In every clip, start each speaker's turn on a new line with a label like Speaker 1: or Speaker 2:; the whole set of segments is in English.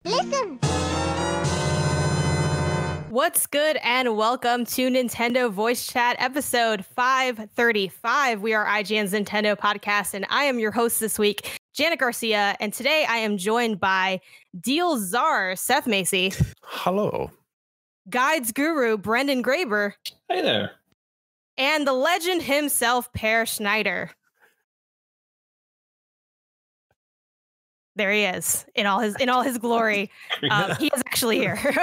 Speaker 1: Listen!
Speaker 2: What's good and welcome to Nintendo Voice Chat episode 535. We are IGN's Nintendo podcast and I am your host this week, Janet Garcia, and today I am joined by Deal Czar, Seth Macy.
Speaker 3: Hello.
Speaker 2: Guides Guru, Brendan Graber.
Speaker 4: Hey there.
Speaker 2: And the legend himself, Per Schneider. There he is in all his glory. He is actually here. We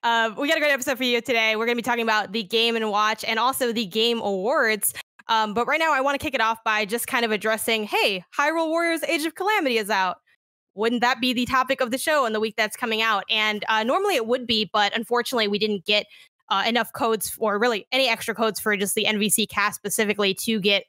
Speaker 2: got a great episode for you today. We're going to be talking about the Game & Watch and also the Game Awards. But right now, I want to kick it off by just kind of addressing, hey, Hyrule Warriors Age of Calamity is out. Wouldn't that be the topic of the show in the week that's coming out? And normally it would be, but unfortunately, we didn't get enough codes or really any extra codes for just the NVC cast specifically to get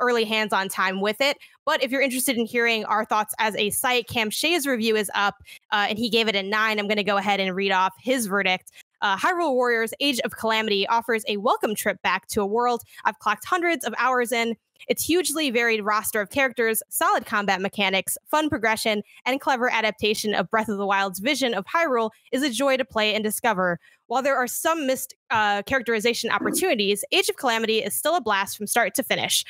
Speaker 2: early hands-on time with it. But if you're interested in hearing our thoughts as a site, Cam Shea's review is up, and he gave it a 9. I'm going to go ahead and read off his verdict. Hyrule Warriors Age of Calamity offers a welcome trip back to a world I've clocked hundreds of hours in. Its hugely varied roster of characters, solid combat mechanics, fun progression, and clever adaptation of Breath of the Wild's vision of Hyrule is a joy to play and discover. While there are some missed characterization opportunities, Age of Calamity is still a blast from start to finish.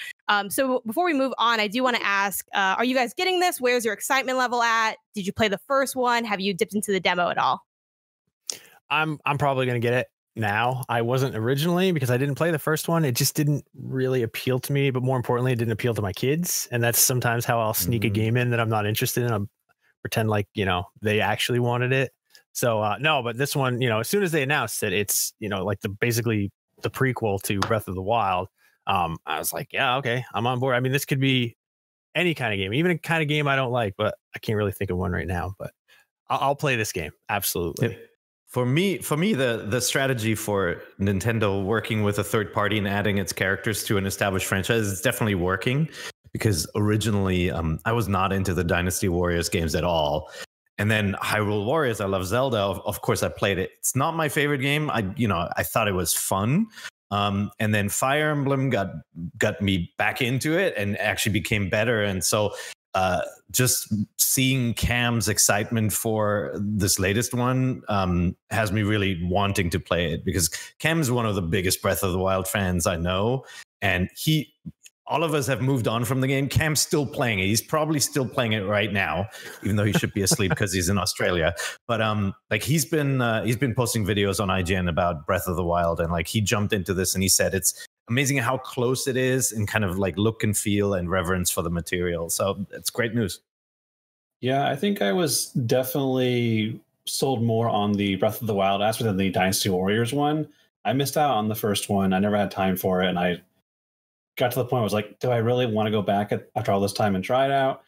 Speaker 2: So before we move on, I do want to ask, are you guys getting this? Where's your excitement level at? Did you play the first one? Have you dipped into the demo at all?
Speaker 3: I'm probably going to get it now. I wasn't originally because I didn't play the first one. It just didn't really appeal to me, but more importantly, it didn't appeal to my kids. And that's sometimes how I'll sneak a game in that I'm not interested in. I'll pretend like, they actually wanted it. So no, but this one, as soon as they announced it, it's, like basically the prequel to Breath of the Wild. I was like, yeah, okay, I'm on board. I mean, this could be any kind of game, even a kind of game I don't like, but I can't really think of one right now, but I'll play this game. Absolutely.
Speaker 4: Yep. For me, the strategy for Nintendo working with a third party and adding its characters to an established franchise is definitely working, because originally I was not into the Dynasty Warriors games at all. And then Hyrule Warriors, I love Zelda. Of course, I played it. It's not my favorite game. I thought it was fun. And then Fire Emblem got me back into it and actually became better. And so just seeing Cam's excitement for this latest one has me really wanting to play it, because Cam's one of the biggest Breath of the Wild fans I know. And all of us have moved on from the game. Cam's still playing it. He's probably still playing it right now, even though he should be asleep because he's in Australia. But he's been posting videos on IGN about Breath of the Wild, and he jumped into this and he said it's amazing how close it is and kind of look and feel and reverence for the material. So it's great news.
Speaker 5: Yeah, I think I was definitely sold more on the Breath of the Wild aspect than the Dynasty Warriors one. I missed out on the first one. I never had time for it, and I got to the point where I was like, do I really want to go back after all this time and try it out?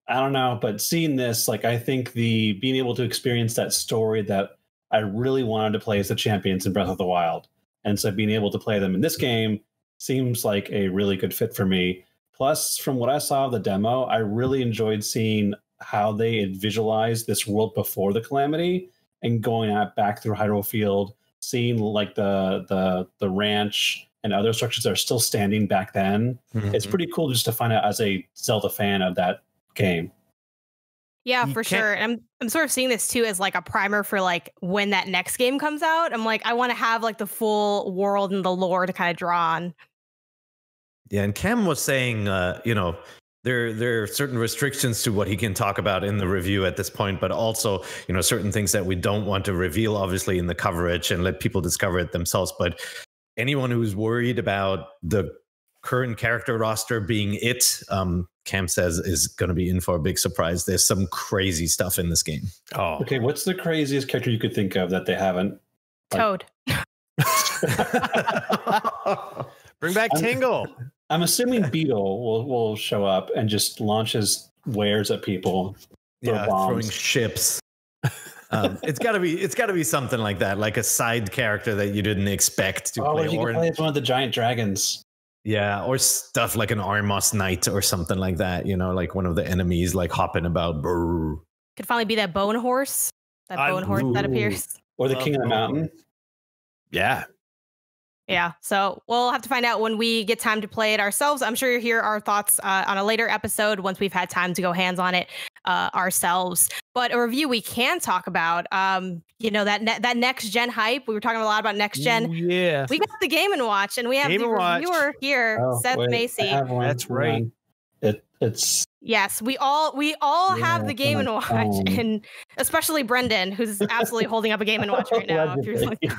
Speaker 5: I don't know, but seeing this, I think being able to experience that story that I really wanted to play as the champions in Breath of the Wild, and so being able to play them in this game seems like a really good fit for me. Plus, from what I saw of the demo, I really enjoyed seeing how they had visualized this world before the Calamity and going back through Hyrule Field, seeing the ranch and other structures that are still standing back then. Mm-hmm. It's pretty cool just to find out as a Zelda fan of that game.
Speaker 2: Yeah, for sure. And I'm sort of seeing this too as a primer for when that next game comes out. I'm I want to have the full world and the lore to kind of draw on.
Speaker 4: Yeah, and Cam was saying, there are certain restrictions to what he can talk about in the review at this point, but also, certain things that we don't want to reveal, obviously, in the coverage and let people discover it themselves. But anyone who's worried about the current character roster being it, Cam says, is going to be in for a big surprise. There's some crazy stuff in this game.
Speaker 5: Oh, okay. What's the craziest character you could think of that they haven't?
Speaker 2: Toad.
Speaker 3: Bring back Tingle.
Speaker 5: I'm assuming Beetle will show up and just launch his wares at people.
Speaker 4: Yeah, throwing ships. It's got to be something like that, like a side character that you didn't expect to play.
Speaker 5: You can play as one of the giant dragons.
Speaker 4: Yeah, or stuff like an Armos Knight or something like that. Like one of the enemies hopping about. Brr.
Speaker 2: Could finally be that bone horse. That appears.
Speaker 5: Or the King of the Mountain.
Speaker 3: Yeah.
Speaker 2: Yeah, so we'll have to find out when we get time to play it ourselves. I'm sure you'll hear our thoughts on a later episode once we've had time to go hands on it. ourselves. But a review we can talk about, that next gen hype. We were talking a lot about next gen.
Speaker 3: Ooh, yeah,
Speaker 2: we got the Game & Watch, and we have
Speaker 3: Game
Speaker 2: the
Speaker 3: & Watch.
Speaker 2: reviewer here, Seth Macy.
Speaker 3: That's right.
Speaker 5: It's
Speaker 2: Yes, we all have the Game & Watch, and especially Brendan, who's absolutely holding up a Game & Watch right now. If you're looking.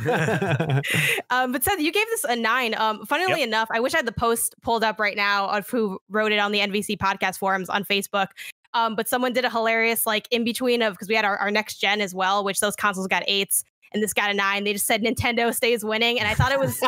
Speaker 2: But Seth, you gave this a 9. Funnily enough, I wish I had the post pulled up right now of who wrote it on the NVC podcast forums on Facebook. But someone did a hilarious in between of, because we had our next gen as well, which those consoles got 8s. And this got a 9. They just said Nintendo stays winning. And I thought it was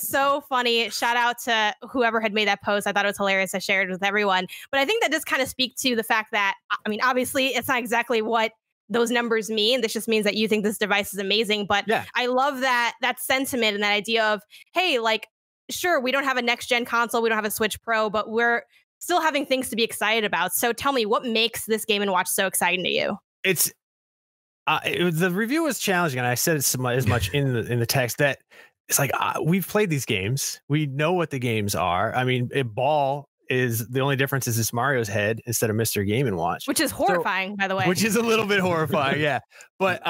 Speaker 2: so funny. Shout out to whoever had made that post. I thought it was hilarious. I shared it with everyone. But I think that does kind of speak to the fact that, I mean, obviously it's not exactly what those numbers mean. This just means that you think this device is amazing. But I love that sentiment and that idea of, hey, sure, we don't have a next gen console. We don't have a Switch Pro, but we're still having things to be excited about. So tell me, what makes this Game & Watch so exciting to you?
Speaker 3: The review was challenging, and I said it as much in the text that it's we've played these games, we know what the games are. I mean, ball is the only difference is it's Mario's head instead of Mr. Game & Watch,
Speaker 2: which is horrifying, by the way.
Speaker 3: Which is a little bit horrifying, yeah. But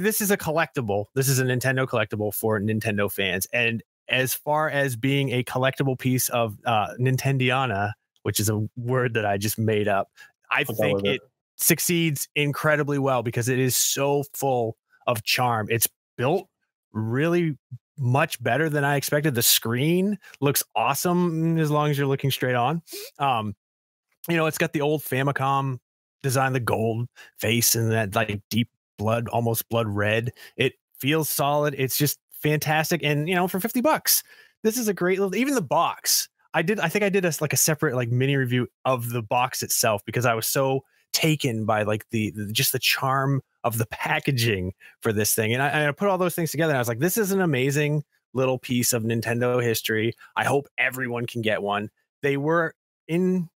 Speaker 3: this is a collectible. This is a Nintendo collectible for Nintendo fans, and as far as being a collectible piece of Nintendiana, which is a word that I just made up, I think it succeeds incredibly well because it is so full of charm. It's built really much better than I expected. The screen looks awesome as long as you're looking straight on. It's got the old Famicom design, the gold face and that deep blood, almost blood red. It feels solid. It's just fantastic. And for $50, this is a great little, even the box. I think I did a separate mini review of the box itself because I was so taken by the charm of the packaging for this thing. And I put all those things together and I was like, this is an amazing little piece of Nintendo history. I hope everyone can get one. They were in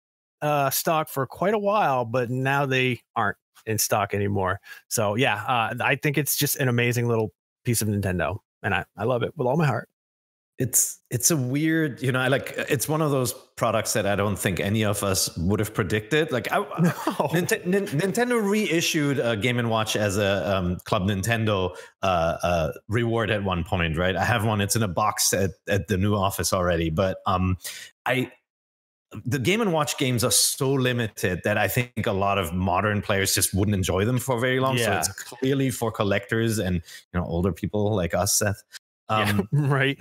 Speaker 3: stock for quite a while, but now they aren't in stock anymore. So I think it's just an amazing little piece of Nintendo and I love it with all my heart.
Speaker 4: It's a weird, it's one of those products that I don't think any of us would have predicted. Nintendo reissued a Game & Watch as a Club Nintendo reward at one point, right? I have one. It's in a box at the new office already. But the Game & Watch games are so limited that I think a lot of modern players just wouldn't enjoy them for very long. So it's clearly for collectors and older people like us, Seth.
Speaker 3: Right.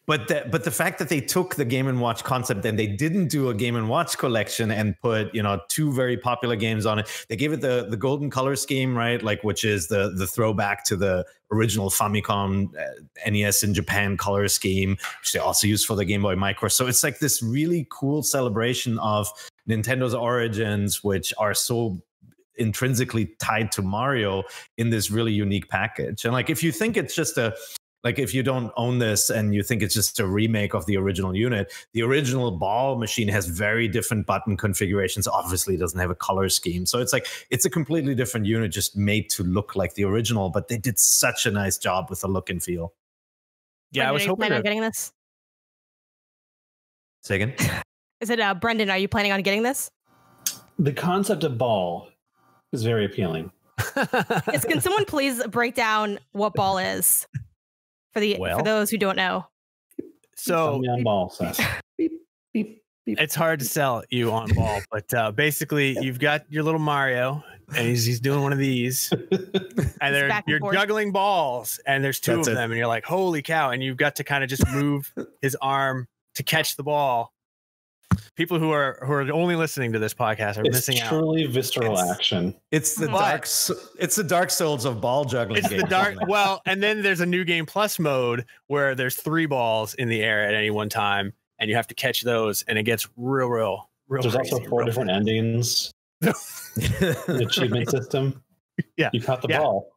Speaker 4: But the fact that they took the Game & Watch concept and they didn't do a Game & Watch collection and put 2 very popular games on it. They gave it the golden color scheme, right? Which is the throwback to the original Famicom NES in Japan color scheme, which they also used for the Game Boy Micro. So it's this really cool celebration of Nintendo's origins, which are so intrinsically tied to Mario in this really unique package. And if you think it's just if you don't own this and you think it's just a remake of the original unit, the original ball machine has very different button configurations. Obviously, it doesn't have a color scheme. So it's a completely different unit just made to look like the original, but they did such a nice job with the look and feel.
Speaker 2: Yeah, Brendan, I was hoping on getting this.
Speaker 4: Say again?
Speaker 2: Is it Brendan, are you planning on getting this?
Speaker 5: The concept of ball is very appealing.
Speaker 2: Can someone please break down what ball is? For those who don't know.
Speaker 3: So it's hard to sell you on ball, but basically you've got your little Mario and he's doing one of these and you're juggling balls and there's 2 of them and you're like, holy cow. And you've got to kind of just move his arm to catch the ball. People who are only listening to this podcast are missing out.
Speaker 5: It's truly visceral action.
Speaker 4: It's the Dark Souls of ball juggling.
Speaker 3: It's the dark. Well, and then there's a New Game Plus mode where there's 3 balls in the air at any one time, and you have to catch those, and it gets real.
Speaker 5: There's
Speaker 3: crazy,
Speaker 5: also 4 different endings. The achievement system.
Speaker 3: Yeah,
Speaker 5: you caught the ball.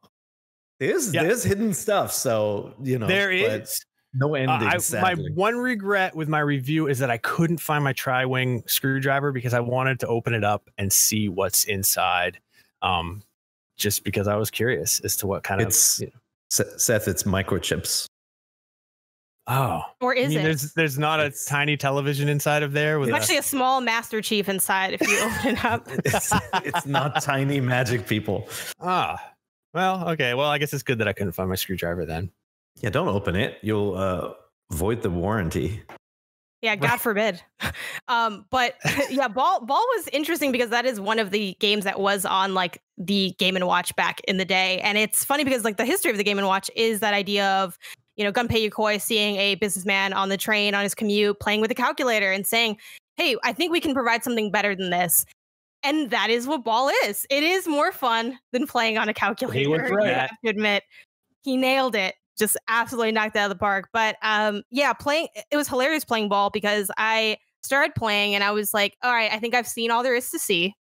Speaker 4: There's hidden stuff. So
Speaker 3: there is.
Speaker 4: No ending.
Speaker 3: My one regret with my review is that I couldn't find my tri-wing screwdriver because I wanted to open it up and see what's inside. Just because I was curious as to what kind of.
Speaker 4: Seth, it's microchips.
Speaker 3: Oh,
Speaker 2: Or is it?
Speaker 3: There's not a tiny television inside of there with
Speaker 2: There's actually a small Master Chief inside if you open it up.
Speaker 4: It's not tiny magic, people.
Speaker 3: Ah, well, okay. Well, I guess it's good that I couldn't find my screwdriver then.
Speaker 4: Yeah, don't open it. You'll void the warranty.
Speaker 2: Yeah, God forbid. But yeah, Ball was interesting because that is one of the games that was on like the Game & Watch back in the day. And it's funny because like the history of the Game & Watch is that idea of, you know, Gunpei Yokoi seeing a businessman on the train on his commute playing with a calculator and saying, hey, I think we can provide something better than this. And that is what Ball is. It is more fun than playing on a calculator.
Speaker 5: He was right.
Speaker 2: I have to admit, he nailed it. Just absolutely knocked it out of the park. But yeah, it was hilarious playing Ball because I started playing and I was like, all right, I think I've seen all there is to see.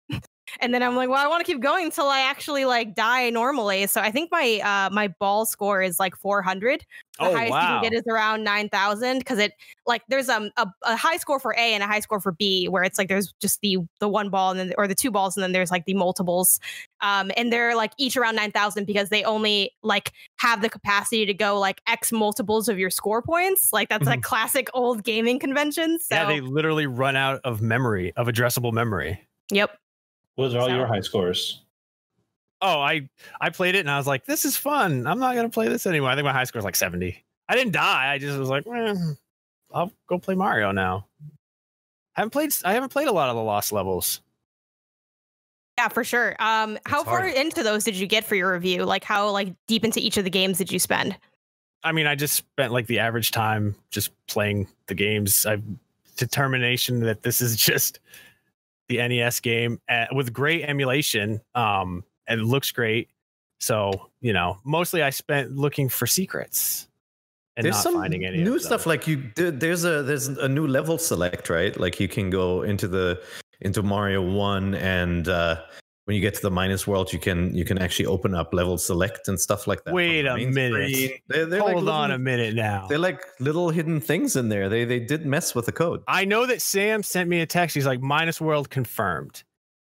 Speaker 2: And then I'm like, well, I want to keep going until I actually like die normally. So I think my my Ball score is like 400. The highest you can get is around 9,000 because it like there's a high score for A and a high score for B where it's like there's just the one ball and then or the two balls and then there's like the multiples. And they're like each around 9,000 because they only like have the capacity to go like X multiples of your score points. Like that's like classic old gaming conventions. So.
Speaker 3: Yeah, they literally run out of memory, of addressable memory.
Speaker 2: Yep.
Speaker 5: What are all your high scores?
Speaker 3: Oh, I played it and I was like, this is fun. I'm not going to play this anymore. I think my high score is like 70. I didn't die. I just was like, I'll go play Mario now. I haven't played a lot of the Lost levels.
Speaker 2: Yeah, for sure. How far into those did you get for your review? Like how like deep into each of the games did you spend?
Speaker 3: I mean, I just spent like the average time just playing the games. I've determination that this is just the NES game with great emulation. And it looks great. So, you know, mostly I spent looking for secrets and
Speaker 4: there's
Speaker 3: not
Speaker 4: some
Speaker 3: finding any
Speaker 4: new stuff. Like there's a new level select, right? Like you can go into Mario 1 and when you get to the minus world, you can actually open up level select and stuff like that.
Speaker 3: Wait a minute. They're Hold on a minute now.
Speaker 4: They're like little hidden things in there. They did mess with the code.
Speaker 3: I know that Sam sent me a text. He's like, minus world confirmed.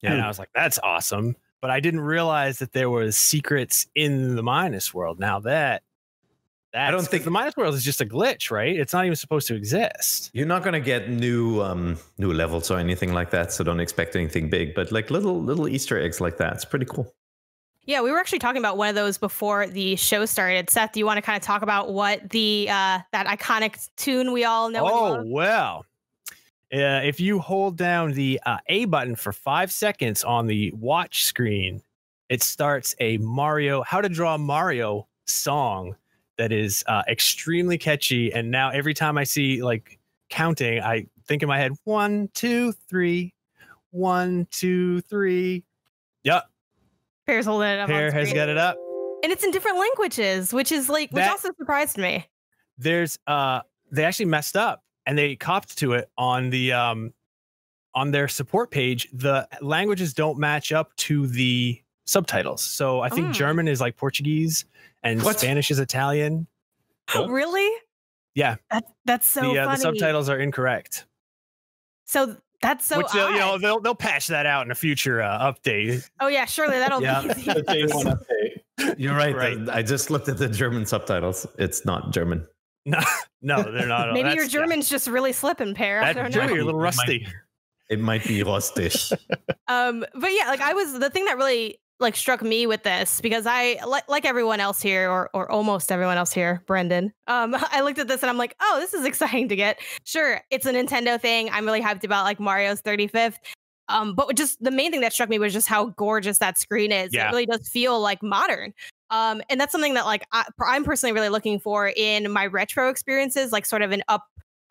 Speaker 3: Yeah. And I was like, that's awesome. But I didn't realize that there was secrets in the minus world. Now I don't think the minus world is just a glitch, right? It's not even supposed to exist.
Speaker 4: You're not going to get new levels or anything like that, so don't expect anything big. But like little Easter eggs like that, it's pretty cool.
Speaker 2: Yeah, we were actually talking about one of those before the show started. Seth, do you want to kind of talk about what the that iconic tune we all know?
Speaker 3: Oh well, if you hold down the A button for 5 seconds on the watch screen, it starts a How to Draw Mario song. That is extremely catchy. And now every time I see like counting, I think in my head, 1, 2, 3, 1, 2, 3. Yep.
Speaker 2: Pear's holding it up.
Speaker 3: Pear has got it up.
Speaker 2: And it's in different languages, which is like, which also surprised me.
Speaker 3: There's they actually messed up and they copped to it on the on their support page. The languages don't match up to the subtitles. So I think German is like Portuguese. And Spanish is Italian.
Speaker 2: Oh, really?
Speaker 3: Yeah.
Speaker 2: That's so funny.
Speaker 3: The subtitles are incorrect.
Speaker 2: So that's so
Speaker 3: Which, you know, they'll patch that out in a future update.
Speaker 2: Oh, yeah, surely that'll be easy.
Speaker 5: Day one update.
Speaker 4: You're right. I just looked at the German subtitles. It's not German.
Speaker 3: No, they're not.
Speaker 2: Maybe your German's just really slipping, Pear. I don't know.
Speaker 3: You're a little rusty.
Speaker 4: It might be rusty.
Speaker 2: But yeah, like the thing that really like struck me with this because I like everyone else here or almost everyone else here, Brendan. I looked at this and I'm like, oh, this is exciting to get. Sure, it's a Nintendo thing. I'm really hyped about like Mario's 35th. But just the main thing that struck me was just how gorgeous that screen is. Yeah. It really does feel like modern. And that's something that like I'm personally really looking for in my retro experiences, like sort of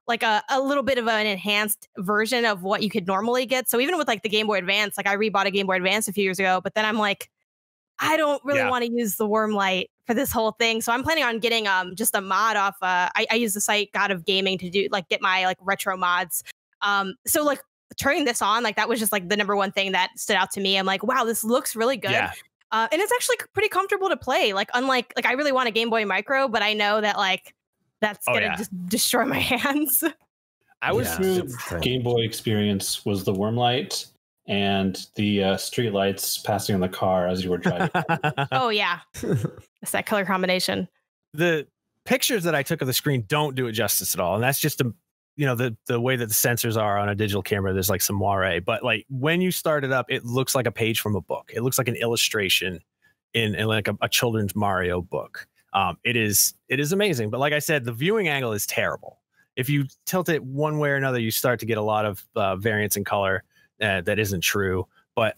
Speaker 2: like a little bit of an enhanced version of what you could normally get. So even with like the Game Boy Advance, like I rebought a Game Boy Advance a few years ago, but then I'm like, I don't really want to use the worm light for this whole thing. So I'm planning on getting just a mod off. I use the site God of Gaming to do like get my like retro mods. So like turning this on, like that was just like the number one thing that stood out to me. I'm like, wow, this looks really good. Yeah. And it's actually pretty comfortable to play. Like unlike like I really want a Game Boy Micro, but I know that like that's gonna just destroy my hands.
Speaker 5: I was Game Boy experience was the worm light and the street lights passing on the car as you were driving.
Speaker 2: Oh yeah, it's that color combination.
Speaker 3: The pictures that I took of the screen don't do it justice at all. And that's just the way that the sensors are on a digital camera. There's like some moire, but like when you start it up, it looks like a page from a book. It looks like an illustration in like a children's Mario book. It is amazing. But like I said, the viewing angle is terrible. If you tilt it one way or another, you start to get a lot of variance in color that isn't true. But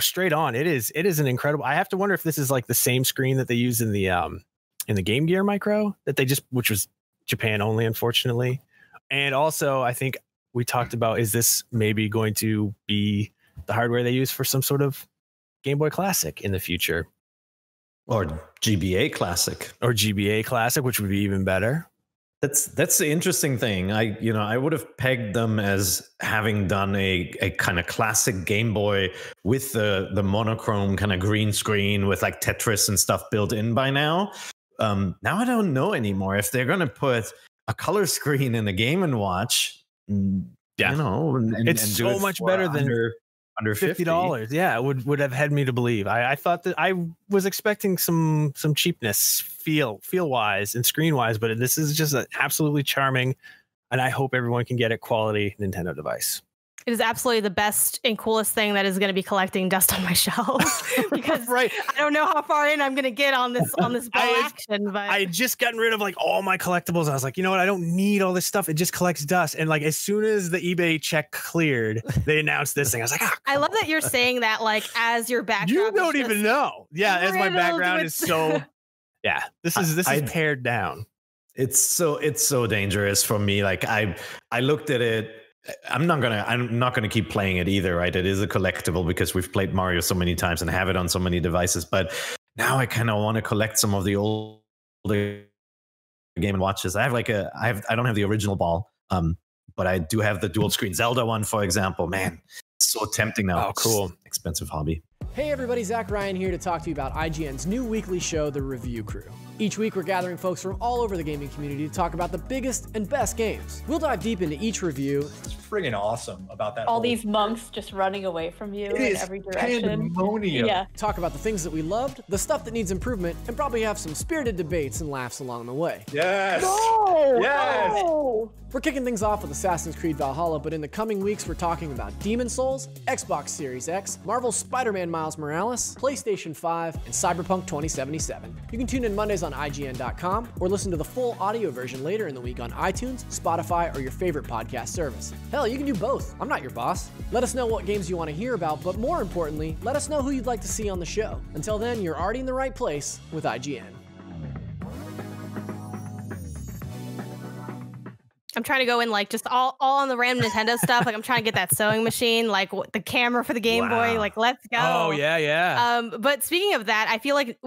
Speaker 3: straight on, it is an incredible. I have to wonder if this is like the same screen that they use in the Game Gear Micro that which was Japan only, unfortunately. And also, I think we talked about, is this maybe going to be the hardware they use for some sort of Game Boy Classic in the future?
Speaker 4: Or GBA Classic.
Speaker 3: Or GBA Classic, which would be even better.
Speaker 4: That's the interesting thing. I would have pegged them as having done a kind of classic Game Boy with the monochrome kind of green screen with like Tetris and stuff built in by now. Now I don't know anymore if they're going to put a color screen in a Game & Watch.
Speaker 3: Yeah, it's so much better than under $50. Yeah, it would have had me to believe. I thought that I was expecting some cheapness feel wise and screen wise, but this is just an absolutely charming, and I hope everyone can get a quality Nintendo device.
Speaker 2: It is absolutely the best and coolest thing that is going to be collecting dust on my shelves, because
Speaker 3: right.
Speaker 2: I don't know how far in I'm going to get on this ball action. But
Speaker 3: I had just gotten rid of like all my collectibles. I was like, you know what? I don't need all this stuff. It just collects dust. And like as soon as the eBay check cleared, they announced this thing. I was like,
Speaker 2: I love that you're saying that like as your background.
Speaker 3: You don't even know. Yeah, as my background is so. Yeah, this is pared down.
Speaker 4: It's so dangerous for me. Like I looked at it. I'm not gonna keep playing it either, right? It is a collectible because we've played Mario so many times and have it on so many devices. But now I kind of want to collect some of the older Game & Watches. I don't have the original ball, but I do have the dual screen Zelda one, for example. Man, it's so tempting now.
Speaker 3: Oh, cool.
Speaker 4: Expensive hobby.
Speaker 1: Hey everybody, Zach Ryan here to talk to you about IGN's new weekly show, The Review Crew. Each week we're gathering folks from all over the gaming community to talk about the biggest and best games. We'll dive deep into each review.
Speaker 6: It's friggin' awesome about that.
Speaker 7: All these monks just running away from you in every direction.
Speaker 6: Pandemonium.
Speaker 7: Yeah.
Speaker 1: Talk about the things that we loved, the stuff that needs improvement, and probably have some spirited debates and laughs along the way.
Speaker 6: Yes.
Speaker 7: No!
Speaker 6: Yes.
Speaker 7: No!
Speaker 1: We're kicking things off with Assassin's Creed Valhalla, but in the coming weeks we're talking about Demon's Souls, Xbox Series X, Marvel's Spider-Man Miles Morales, PlayStation 5, and Cyberpunk 2077. You can tune in Mondays on IGN.com or listen to the full audio version later in the week on iTunes, Spotify, or your favorite podcast service. Hell, you can do both. I'm not your boss. Let us know what games you want to hear about, but more importantly, let us know who you'd like to see on the show. Until then, you're already in the right place with IGN.
Speaker 2: I'm trying to go in like just all on the random Nintendo stuff. Like I'm trying to get that sewing machine, like the camera for the Game Boy. Like let's go.
Speaker 3: Oh yeah.
Speaker 2: But speaking of that, I feel like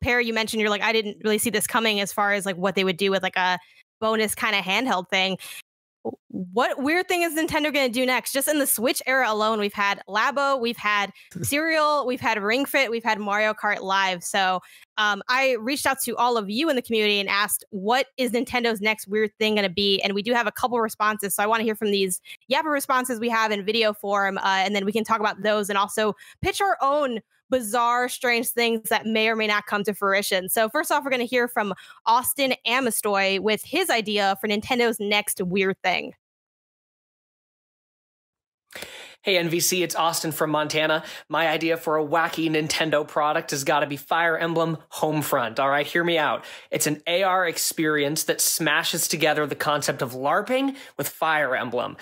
Speaker 2: Perry, you mentioned you're like, I didn't really see this coming as far as like what they would do with like a bonus kind of handheld thing. What weird thing is Nintendo going to do next? Just in the Switch era alone, we've had Labo, we've had Serial, we've had Ring Fit, we've had Mario Kart Live. So I reached out to all of you in the community and asked, what is Nintendo's next weird thing going to be? And we do have a couple responses. So I want to hear from these Yappa responses we have in video form. And then we can talk about those and also pitch our own bizarre, strange things that may or may not come to fruition. So first off, we're going to hear from Austin Amistoy with his idea for Nintendo's next weird thing.
Speaker 8: Hey NVC, it's Austin from Montana. My idea for a wacky Nintendo product has got to be Fire Emblem Homefront. All right, hear me out. It's an AR experience that smashes together the concept of LARPing with Fire Emblem.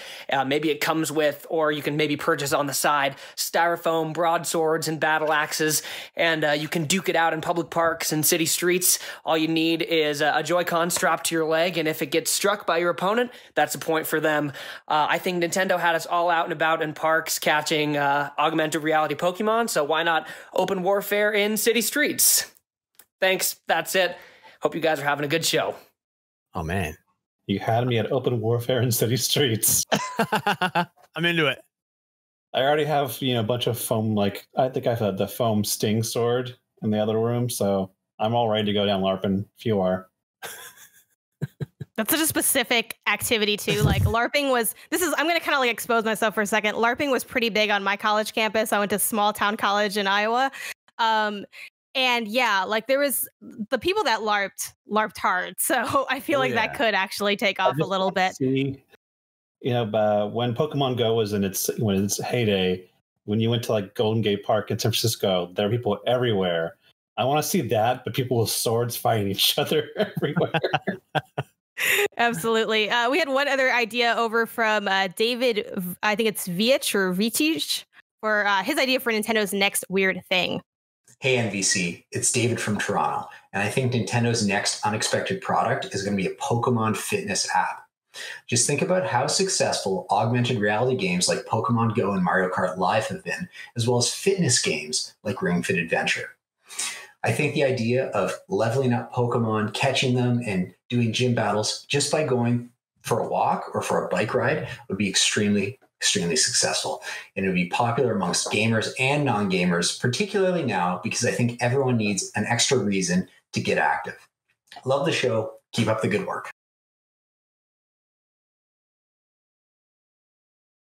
Speaker 8: Maybe it comes with, or you can maybe purchase on the side, styrofoam broadswords and battle axes, and you can duke it out in public parks and city streets. All you need is a Joy-Con strapped to your leg, and if it gets struck by your opponent, that's a point for them. I think Nintendo had us all out and about in parks catching augmented reality Pokemon, so why not open warfare in city streets? Thanks, that's it. Hope you guys are having a good show.
Speaker 3: Oh man,
Speaker 5: you had me at open warfare in city streets.
Speaker 3: I'm into it.
Speaker 5: I already have a bunch of foam. Like I think I've had the foam sting sword in the other room, so I'm all ready to go down LARPing if you are.
Speaker 2: That's such a specific activity too. Like LARPing was, I'm going to kind of like expose myself for a second. LARPing was pretty big on my college campus. I went to small town college in Iowa. And yeah, like there was the people that LARPed hard. So I feel like that could actually take off a little bit.
Speaker 5: See, when Pokemon Go was in its heyday, when you went to like Golden Gate Park in San Francisco, there were people everywhere. I want to see that, but people with swords fighting each other everywhere.
Speaker 2: Absolutely. We had one other idea over from David, I think it's Vitich, for his idea for Nintendo's next weird thing.
Speaker 9: Hey, NVC, it's David from Toronto, and I think Nintendo's next unexpected product is going to be a Pokemon fitness app. Just think about how successful augmented reality games like Pokemon Go and Mario Kart Live have been, as well as fitness games like Ring Fit Adventure. I think the idea of leveling up Pokemon, catching them, and doing gym battles just by going for a walk or for a bike ride would be extremely successful. And it would be popular amongst gamers and non-gamers, particularly now, because I think everyone needs an extra reason to get active. Love the show. Keep up the good work.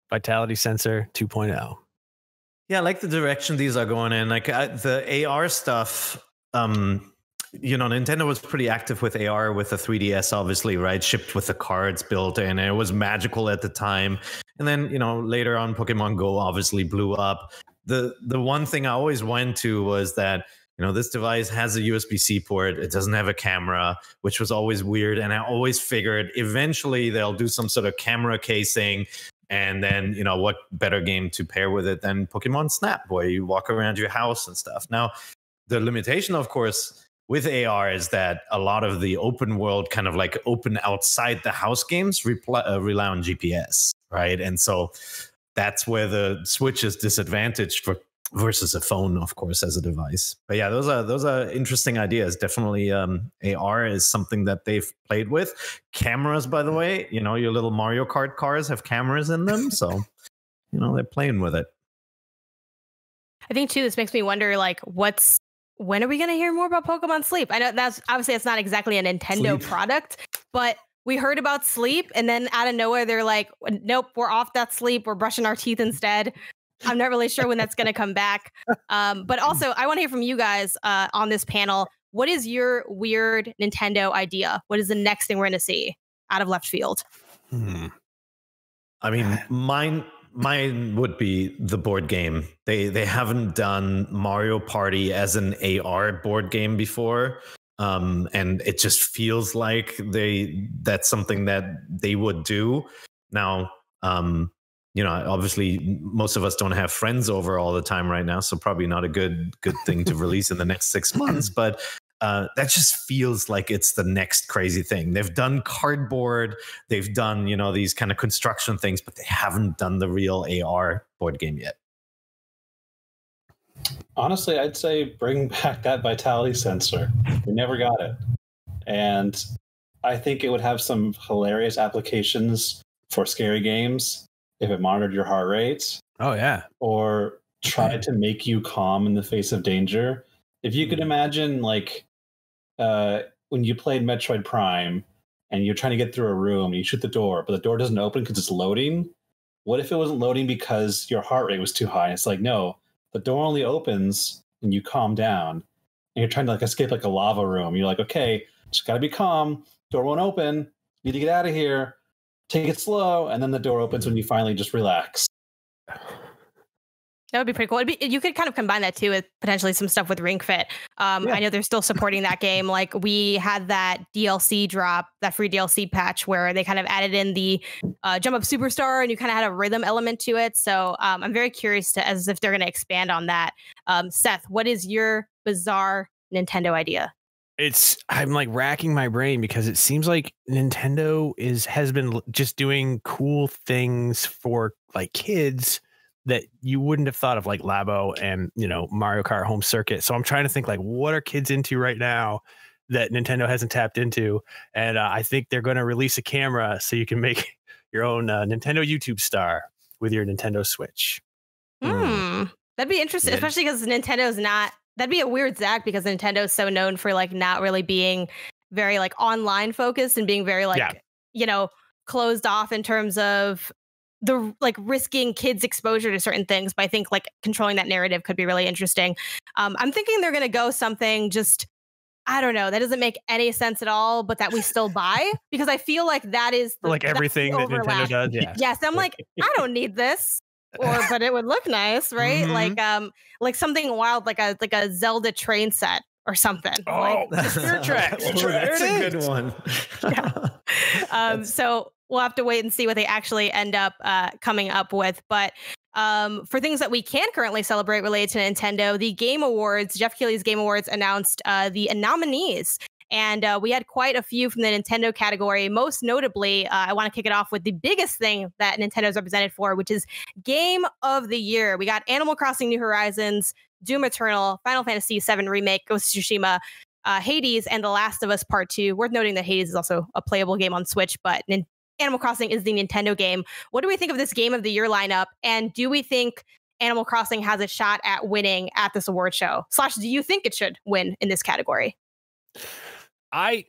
Speaker 3: Vitality Sensor 2.0.
Speaker 4: Yeah, I like the direction these are going in. Like the AR stuff, Nintendo was pretty active with AR with the 3DS, obviously, right? Shipped with the cards built in. And it was magical at the time. And then, later on, Pokemon Go obviously blew up. The one thing I always went to was that, this device has a USB-C port. It doesn't have a camera, which was always weird. And I always figured eventually they'll do some sort of camera casing. And then, what better game to pair with it than Pokemon Snap, where you walk around your house and stuff. Now, the limitation, of course, with AR is that a lot of the open world, kind of like open outside the house games, rely on GPS, right? And so that's where the Switch is disadvantaged versus a phone, of course, as a device. But yeah, those are interesting ideas. Definitely, AR is something that they've played with. Cameras, by the way, your little Mario Kart cars have cameras in them, so they're playing with it.
Speaker 2: I think too, this makes me wonder, like, when are we going to hear more about Pokemon Sleep? I know that's not exactly a Nintendo product, but we heard about Sleep, and then out of nowhere, they're like, nope, we're off that Sleep. We're brushing our teeth instead. I'm not really sure when that's going to come back. But also, I want to hear from you guys on this panel. What is your weird Nintendo idea? What is the next thing we're going to see out of left field?
Speaker 4: I mean, mine would be the board game. They haven't done Mario Party as an AR board game before. And it just feels like that's something that they would do. Now, obviously most of us don't have friends over all the time right now, so probably not a good thing to release in the next 6 months. But that just feels like it's the next crazy thing. They've done cardboard, they've done, these kind of construction things, but they haven't done the real AR board game yet.
Speaker 5: Honestly, I'd say bring back that Vitality Sensor. We never got it. And I think it would have some hilarious applications for scary games if it monitored your heart rate.
Speaker 3: Oh, yeah.
Speaker 5: Or tried to make you calm in the face of danger. If you could imagine, like, when you played Metroid Prime and you're trying to get through a room and you shoot the door, but the door doesn't open because it's loading. What if it wasn't loading because your heart rate was too high? It's like, no, the door only opens when you calm down. And you're trying to, like, escape like a lava room. You're like, okay, just got to be calm. Door won't open. Need to get out of here. Take it slow. And then the door opens when you finally just relax.
Speaker 2: That would be pretty cool. You could kind of combine that too with potentially some stuff with Ring Fit. I know they're still supporting that game. Like, we had that DLC drop, that free DLC patch where they kind of added in the Jump Up Superstar, and you kind of had a rhythm element to it. So I'm very curious as if they're going to expand on that. Seth, what is your bizarre Nintendo idea?
Speaker 3: I'm like racking my brain because it seems like Nintendo has been just doing cool things for like kids that you wouldn't have thought of, like Labo and, Mario Kart Home Circuit. So I'm trying to think, like, what are kids into right now that Nintendo hasn't tapped into? And I think they're going to release a camera so you can make your own Nintendo YouTube star with your Nintendo Switch.
Speaker 2: That'd be interesting, especially because Nintendo's not, that'd be a weird Zach, because Nintendo's so known for like not really being very like online focused and being very like, closed off in terms of the like risking kids exposure to certain things, but I think like controlling that narrative could be really interesting. I'm thinking they're going to go something just, I don't know, that doesn't make any sense at all, but that we still buy, because I feel like that is
Speaker 3: like everything that Nintendo does. Yeah.
Speaker 2: Yes. I'm like, I don't need this, but it would look nice, right? Like something wild, like a Zelda train set or something.
Speaker 3: Oh,
Speaker 2: like,
Speaker 3: Spirit Tracks.
Speaker 4: That's a good one.
Speaker 2: So we'll have to wait and see what they actually end up coming up with. But for things that we can currently celebrate related to Nintendo, the Game Awards, Jeff Keighley's Game Awards announced the nominees. And we had quite a few from the Nintendo category. Most notably, I want to kick it off with the biggest thing that Nintendo's represented for, which is Game of the Year. We got Animal Crossing New Horizons, Doom Eternal, Final Fantasy VII Remake, Ghost of Tsushima, Hades, and The Last of Us Part 2. Worth noting that Hades is also a playable game on Switch, but Animal Crossing is the Nintendo game. What do we think of this Game of the Year lineup? And do we think Animal Crossing has a shot at winning at this award show? Slash, do you think it should win in this category?
Speaker 3: I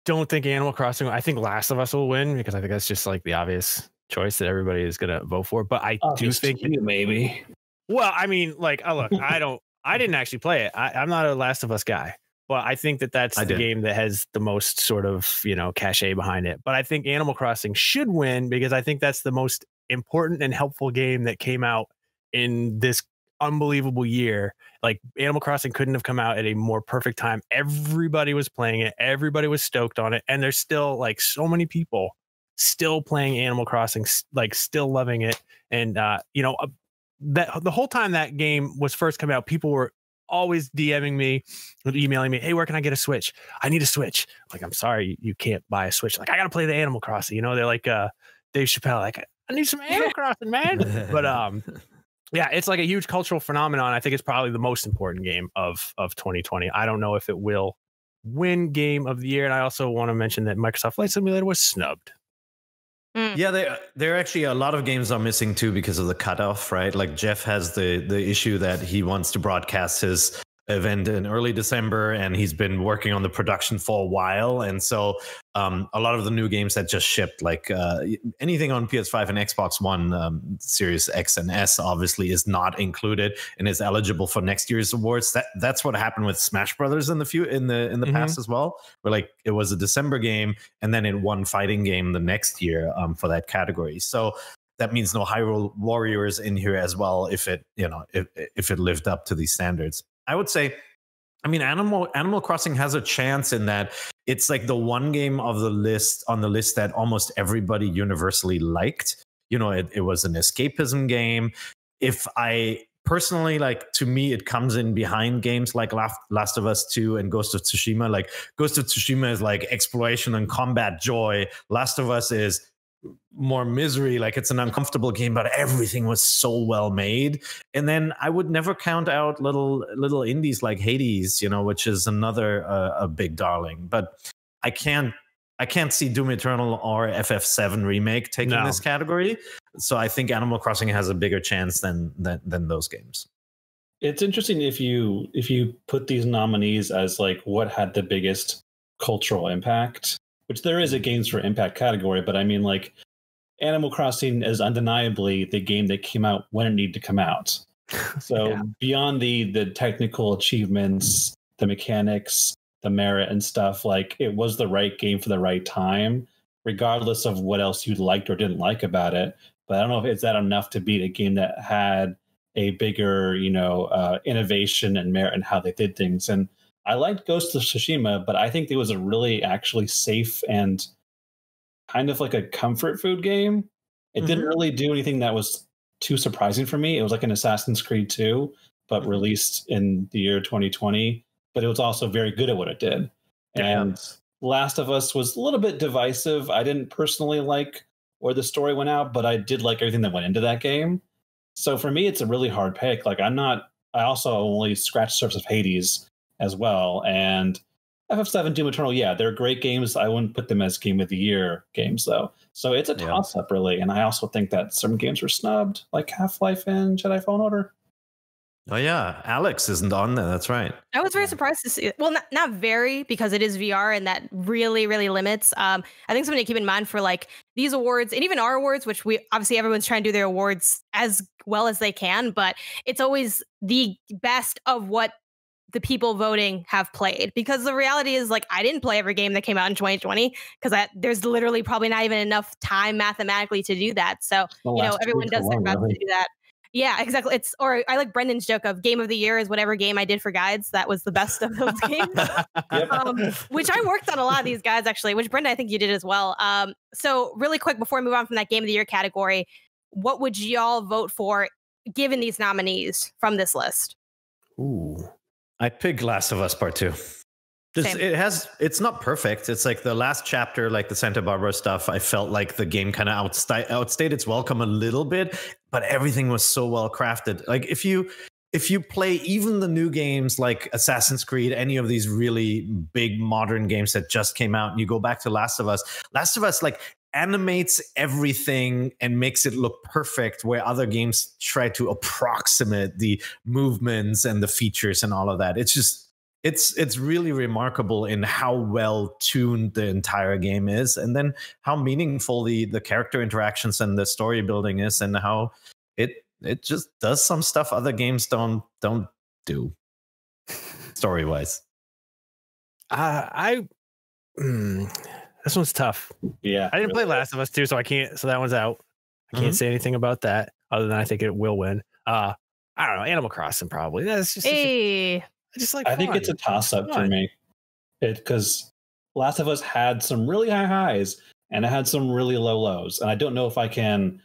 Speaker 3: don't think Animal Crossing. I think Last of Us will win, because I think that's just like the obvious choice that everybody is going to vote for. But I do think
Speaker 5: maybe.
Speaker 3: Well, I mean, like, oh, look, I didn't actually play it. I'm not a Last of Us guy, but I think that's the game that has the most sort of, cachet behind it. But I think Animal Crossing should win, because I think that's the most important and helpful game that came out in this unbelievable year. Like, Animal Crossing couldn't have come out at a more perfect time. Everybody was playing it. Everybody was stoked on it. And there's still like so many people still playing Animal Crossing, like still loving it. And, that the whole time that game was first coming out, people were always DMing me, emailing me, hey, where can I get a Switch? I need a Switch. Like, I'm sorry, you can't buy a Switch. Like, I got to play the Animal Crossing. They're like Dave Chappelle, like, I need some Animal Crossing, man. But yeah, it's like a huge cultural phenomenon. I think it's probably the most important game of 2020. I don't know if it will win Game of the Year. And I also want to mention that Microsoft Flight Simulator was snubbed.
Speaker 4: Yeah, there are actually a lot of games are missing too because of the cutoff, right? Like, Jeff has the issue that he wants to broadcast his event in early December, and he's been working on the production for a while. And so a lot of the new games that just shipped, like anything on PS5 and Xbox One, Series X and S, obviously is not included and is eligible for next year's awards. That's what happened with Smash Brothers in the past as well, where like it was a December game and then it won fighting game the next year for that category. So that means no Hyrule Warriors in here as well if it if it lived up to these standards. I would say, I mean, Animal Crossing has a chance in that it's like the one game on the list that almost everybody universally liked. It was an escapism game. If I personally, like, to me, it comes in behind games like Last of Us 2 and Ghost of Tsushima. Like, Ghost of Tsushima is like exploration and combat joy. Last of Us is more misery, like it's an uncomfortable game, but everything was so well made. And then I would never count out little indies like Hades, which is another a big darling. But I can't see Doom Eternal or FF7 Remake taking this category. So I think Animal Crossing has a bigger chance than those games.
Speaker 5: It's interesting if you put these nominees as like what had the biggest cultural impact, which there is a games for impact category, but I mean, like, Animal Crossing is undeniably the game that came out when it needed to come out. So beyond the technical achievements, the mechanics, the merit and stuff, like, it was the right game for the right time, regardless of what else you liked or didn't like about it. But I don't know if it's that enough to beat a game that had a bigger, innovation and merit in how they did things. And I liked Ghost of Tsushima, but I think it was a really actually safe and kind of like a comfort food game. It didn't really do anything that was too surprising for me. It was like an Assassin's Creed 2, but released in the year 2020. But it was also very good at what it did. And Last of Us was a little bit divisive. I didn't personally like where the story went out, but I did like everything that went into that game. So for me, it's a really hard pick. Like, I also only scratched the surface of Hades as well. And FF7, Doom Eternal, they're great games. I wouldn't put them as Game of the Year games, though. So it's a toss-up, really. And I also think that some games were snubbed, like Half-Life and Jedi Fallen Order.
Speaker 4: Oh yeah, Alex isn't on there. That's right.
Speaker 2: I was very surprised to see it. Well, not very, because it is VR and that really, really limits. I think something to keep in mind for like these awards and even our awards, which we obviously everyone's trying to do their awards as well as they can, but it's always the best of what the people voting have played, because the reality is like I didn't play every game that came out in 2020 because there's literally probably not even enough time mathematically to do that. So everyone does their best to do that. Yeah, exactly. Or I like Brendan's joke of game of the year is whatever game I did for guides that was the best of those games. Which I worked on a lot of these guides actually, which Brendan, I think you did as well. So really quick before we move on from that game of the year category, what would y'all vote for given these nominees from this list?
Speaker 4: Ooh, I'd pick Last of Us Part 2. It's not perfect. It's like the last chapter, like the Santa Barbara stuff. I felt like the game kind of outstayed its welcome a little bit, but everything was so well crafted. Like if you play even the new games like Assassin's Creed, any of these really big modern games that just came out, and you go back to Last of Us like animates everything and makes it look perfect, where other games try to approximate the movements and the features and all of that. It's really remarkable in how well tuned the entire game is, and then how meaningful the character interactions and the story building is, and how it just does some stuff other games don't do story wise.
Speaker 3: This one's tough.
Speaker 5: Yeah,
Speaker 3: I didn't play Last of Us 2, so I can't. So that one's out. I can't say anything about that other than I think it will win. I don't know. Animal Crossing probably. That's just.
Speaker 5: I think it's a toss-up for me, because Last of Us had some really high highs and it had some really low lows, and I don't know if I can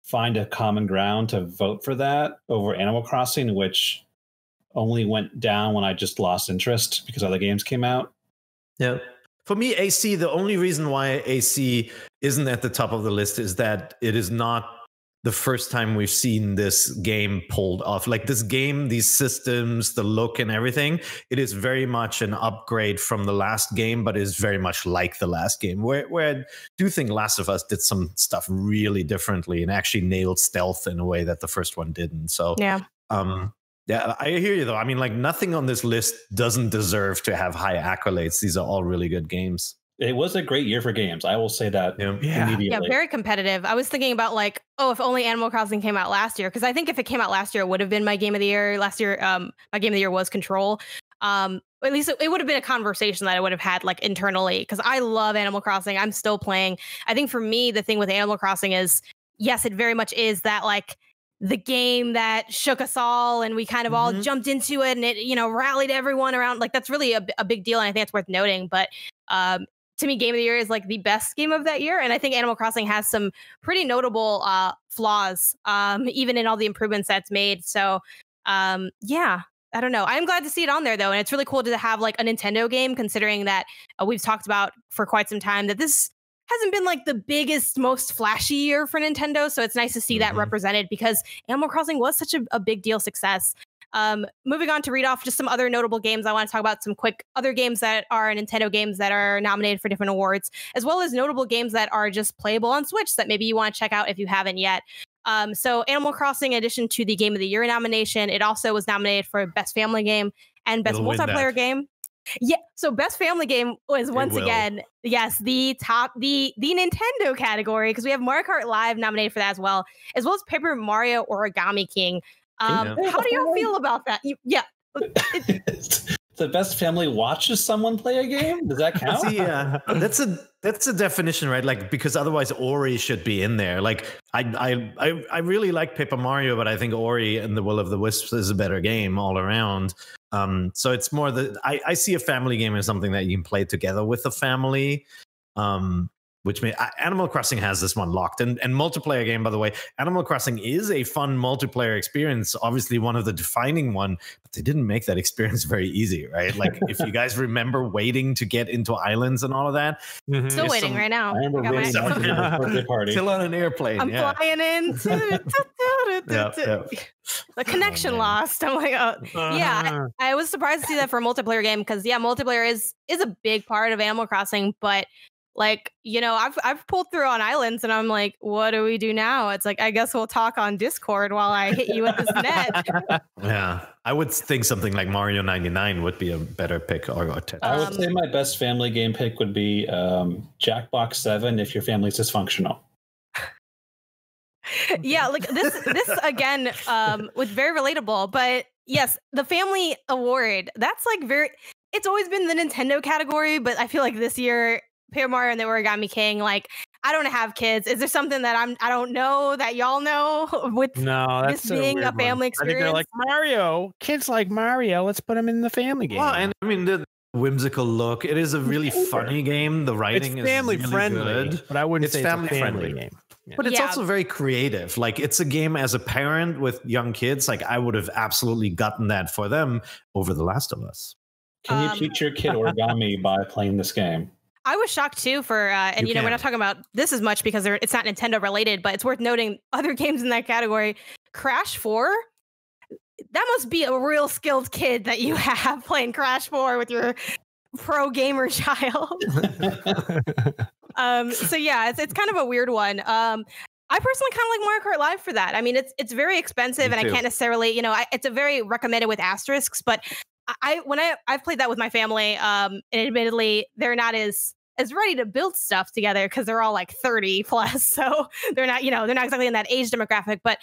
Speaker 5: find a common ground to vote for that over Animal Crossing, which only went down when I just lost interest because other games came out.
Speaker 4: Yeah, for me, AC. The only reason why AC isn't at the top of the list is that it is not the first time we've seen this game pulled off. Like this game, these systems, the look and everything, it is very much an upgrade from the last game, but is very much like the last game, where I do think Last of Us did some stuff really differently and actually nailed stealth in a way that the first one didn't. So yeah, I hear you though. I mean, like nothing on this list doesn't deserve to have high accolades. These are all really good games.
Speaker 5: It was a great year for games. I will say that immediately.
Speaker 2: Yeah, very competitive. I was thinking about like, if only Animal Crossing came out last year, because I think if it came out last year, it would have been my game of the year. Last year, my game of the year was Control. At least it would have been a conversation that I would have had like internally, because I love Animal Crossing. I'm still playing. I think for me, the thing with Animal Crossing is, yes, it very much is that like the game that shook us all and we kind of all jumped into it and it, rallied everyone around. Like that's really a big deal. And I think it's worth noting. But to me, Game of the Year is like the best game of that year. And I think Animal Crossing has some pretty notable flaws, even in all the improvements that's made. So, yeah, I don't know. I'm glad to see it on there, though. And it's really cool to have like a Nintendo game, considering that we've talked about for quite some time that this hasn't been like the biggest, most flashy year for Nintendo. So it's nice to see that represented, because Animal Crossing was such a big deal success. Moving on to read off just some other notable games. I want to talk about some quick other games that are Nintendo games that are nominated for different awards, as well as notable games that are just playable on Switch that maybe you want to check out if you haven't yet. So Animal Crossing, in addition to the Game of the Year nomination, it also was nominated for Best Family Game and Best Multiplayer Game. Yeah, so Best Family Game was once again, yes, the Nintendo category, because we have Mario Kart Live nominated for that as well as Paper Mario Origami King. How do you feel about that?
Speaker 5: The Best Family watches someone play a game? Does that count?
Speaker 4: Yeah, that's a definition, right? Like, because otherwise Ori should be in there. Like, I really like Paper Mario, but I think Ori and the Will of the Wisps is a better game all around. So it's more I see a family game as something that you can play together with a family. Which Animal Crossing has this one locked. And multiplayer game, by the way, Animal Crossing is a fun multiplayer experience, obviously one of the defining one, but they didn't make that experience very easy, right? Like if you guys remember waiting to get into islands and all of that.
Speaker 2: Still waiting right now.
Speaker 5: I remember waiting for the birthday party.
Speaker 4: Still on an airplane.
Speaker 2: I'm flying in. The connection lost. I'm like, I was surprised to see that for a multiplayer game, because multiplayer is a big part of Animal Crossing, but Like, you know, I've pulled through on islands and I'm like, what do we do now? It's like, I guess we'll talk on Discord while I hit you with this net.
Speaker 4: Yeah, I would think something like Mario 99 would be a better pick. Or Tetris.
Speaker 5: I would say my best family game pick would be Jackbox 7 if your family's dysfunctional.
Speaker 2: Yeah, like this again was very relatable, but yes, the family award, that's like it's always been the Nintendo category, but I feel like this year Paper Mario and the Origami King, like, I don't have kids. Is there something that I don't know that y'all know with
Speaker 3: that's
Speaker 2: this being a family experience?
Speaker 3: I think they're like Mario. Kids like Mario. Let's put them in the family game.
Speaker 4: Well, and I mean the whimsical look. It is a really funny game. The writing
Speaker 3: it's family
Speaker 4: is really
Speaker 3: friendly,
Speaker 4: good,
Speaker 3: but I wouldn't
Speaker 4: it's
Speaker 3: say
Speaker 4: family
Speaker 3: it's a family
Speaker 4: friendly
Speaker 3: game. Yeah.
Speaker 4: But it's also very creative. Like, it's a game as a parent with young kids. Like, I would have absolutely gotten that for them over The Last of Us.
Speaker 5: Can you teach your kid origami by playing this game?
Speaker 2: I was shocked too for, and you know, we're not talking about this as much because it's not Nintendo related, but it's worth noting other games in that category. Crash 4, that must be a real skilled kid that you have playing Crash 4 with your pro gamer child. So yeah, it's kind of a weird one. I personally kind of like Mario Kart Live for that. I mean, it's very expensive, and I can't necessarily, you know, it's a very recommended with asterisks. But I've played that with my family, and admittedly, they're not as ready to build stuff together because they're all like 30 plus, so they're not exactly in that age demographic. But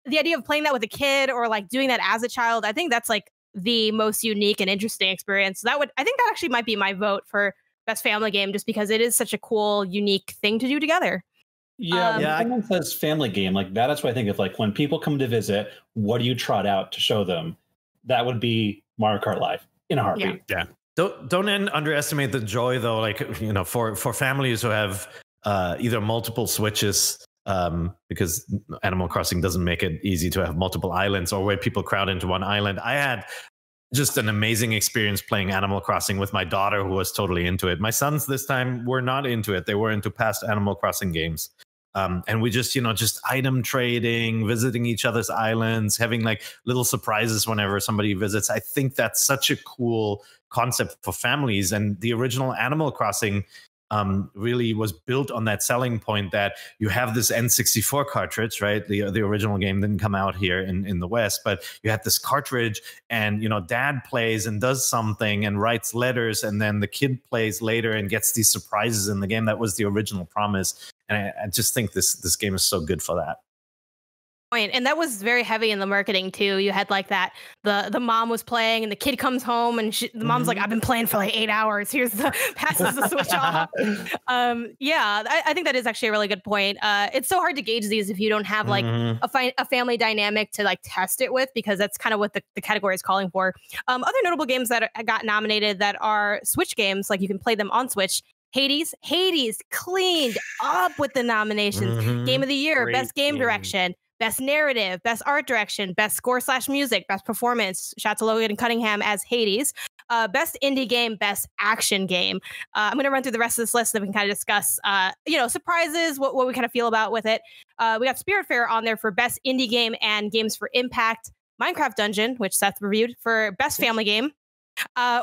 Speaker 2: the idea of playing that with a kid or like doing that as a child, I think that's like the most unique and interesting experience. So I think that actually might be my vote for best family game, just because it is such a cool, unique thing to do together.
Speaker 5: Yeah, when someone says family game, like that is what I think of. Like, when people come to visit, what do you trot out to show them? That would be Mario Kart Live in a heartbeat.
Speaker 4: Yeah. Don't underestimate the joy, though. Like, you know, for families who have either multiple Switches, because Animal Crossing doesn't make it easy to have multiple islands, or where people crowd into one island. I had just an amazing experience playing Animal Crossing with my daughter, who was totally into it. My sons this time were not into it. They were into past Animal Crossing games. And we just, you know, just item trading, visiting each other's islands, having like little surprises whenever somebody visits. I think that's such a cool concept for families. And the original Animal Crossing really was built on that selling point that you have this N64 cartridge, right? The original game didn't come out here in the West, but you had this cartridge, and, you know, dad plays and does something and writes letters, and then the kid plays later and gets these surprises in the game. That was the original promise. And I just think this game is so good for that.
Speaker 2: And that was very heavy in the marketing too. You had like that, the mom was playing and the kid comes home and the mom's like, I've been playing for like 8 hours. Here's passes the Switch off. Yeah, I think that is actually a really good point. It's so hard to gauge these if you don't have like a family dynamic to like test it with, because that's kind of what the category is calling for. Other notable games that got nominated that are Switch games, like you can play them on Switch. Hades cleaned up with the nominations. Game of the Year, Best Game Direction, Best Narrative, Best Art Direction, Best Score/Music, Best Performance. Shout out to Logan Cunningham as Hades. Best Indie Game, Best Action Game. I'm going to run through the rest of this list, and we can kind of discuss, surprises, what we kind of feel about with it. We got Spiritfarer on there for Best Indie Game and Games for Impact. Minecraft Dungeon, which Seth reviewed, for Best Family Game.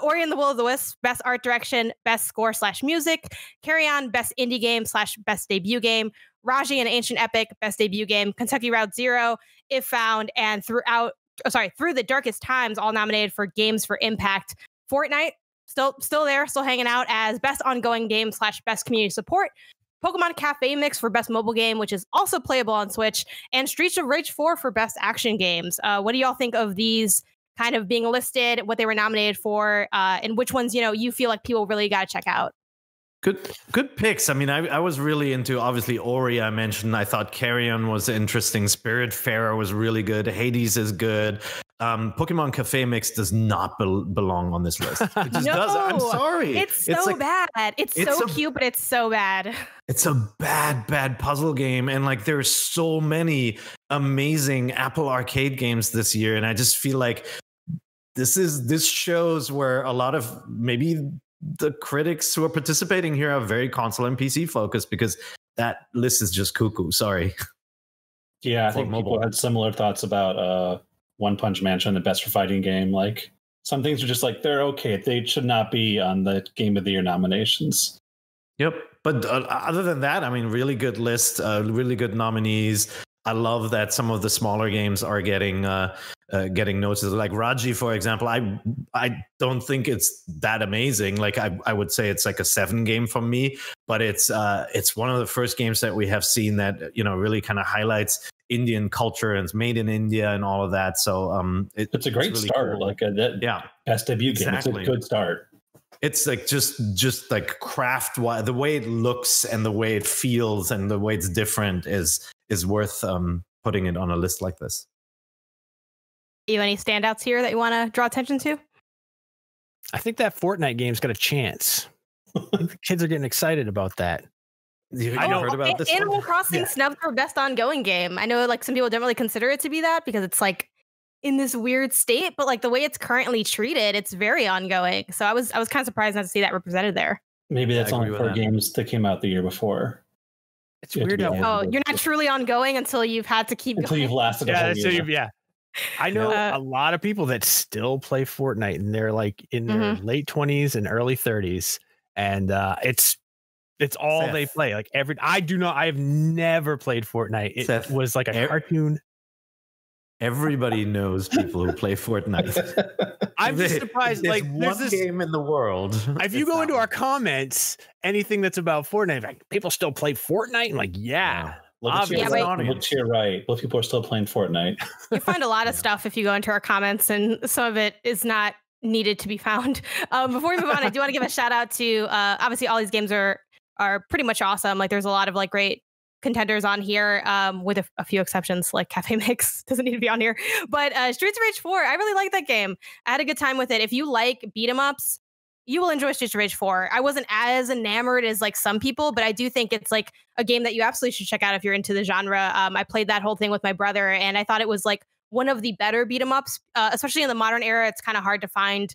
Speaker 2: Ori and the Will of the Wisps, Best Art Direction, Best Score/Music. Carry On, Best Indie Game / Best Debut Game. Raji and Ancient Epic, Best Debut Game. Kentucky Route Zero, If Found, and Through the Darkest Times, all nominated for Games for Impact. Fortnite, still there, still hanging out as Best Ongoing Game / Best Community Support. Pokemon Cafe Mix for Best Mobile Game, which is also playable on Switch. And Streets of Rage 4 for Best Action Games. What do y'all think of these kind of being listed, what they were nominated for, and which ones, you feel like people really got to check out?
Speaker 4: Good picks. I mean, I was really into, obviously, Ori I mentioned. I thought Carry On was interesting. Spiritfarer was really good. Hades is good. Pokemon Cafe Mix does not belong on this list. It just doesn't. I'm sorry.
Speaker 2: It's so bad. It's so cute, but it's so bad.
Speaker 4: It's a bad puzzle game. And like, there's so many amazing Apple Arcade games this year. And I just feel like this shows where a lot of maybe the critics who are participating here are very console and PC focused, because that list is just cuckoo. Sorry.
Speaker 5: Yeah, I think people had similar thoughts about One Punch Man, the Best for Fighting Game. Like, some things are just like, they're okay. They should not be on the Game of the Year nominations.
Speaker 4: Yep. But other than that, I mean, really good list, really good nominees. I love that some of the smaller games are getting noticed. Like Raji, for example, I don't think it's that amazing. Like I would say it's like a 7 game from me, but it's one of the first games that we have seen that really kind of highlights Indian culture and it's made in India and all of that. So
Speaker 5: it's a great really start. Cool. Like best debut game. It's a good start.
Speaker 4: It's like just like craft, the way it looks and the way it feels and the way it's different is worth putting it on a list like this.
Speaker 2: You any standouts here that you want to draw attention to?
Speaker 3: I think that Fortnite game's got a chance. The kids are getting excited about that.
Speaker 4: I know. Heard about this
Speaker 2: Animal Crossing snubbed for best ongoing game. I know like some people don't really consider it to be that because it's like in this weird state, but like the way it's currently treated, it's very ongoing. So I was kind of surprised not to see that represented there.
Speaker 5: Maybe that's only for games that came out the year before.
Speaker 3: It's weird.
Speaker 2: You're not truly ongoing until you've had to keep
Speaker 5: until
Speaker 2: going.
Speaker 5: You've lasted a whole year.
Speaker 3: I know a lot of people that still play Fortnite and they're like in their late 20s and early 30s, and it's all they play. Like I have never played Fortnite. It was like a cartoon.
Speaker 4: Everybody knows people who play Fortnite.
Speaker 3: I'm just surprised.
Speaker 4: There's
Speaker 3: like
Speaker 4: one game in the world.
Speaker 3: If you go into our comments, anything that's about Fortnite, like people still play Fortnite. I'm like, yeah.
Speaker 5: Look to your right. Both people are still playing Fortnite.
Speaker 2: You find a lot of stuff if you go into our comments, and some of it is not needed to be found. Before we move on, I do want to give a shout out to obviously all these games are pretty much awesome. Like there's a lot of like great contenders on here, with a few exceptions, like Cafe Mix doesn't need to be on here. But Streets of Rage 4, I really like that game. I had a good time with it. If you like beat 'em ups, you will enjoy Streets of Rage 4. I wasn't as enamored as like some people, but I do think it's like a game that you absolutely should check out if you're into the genre. I played that whole thing with my brother, and I thought it was like one of the better beat 'em ups, especially in the modern era. It's kind of hard to find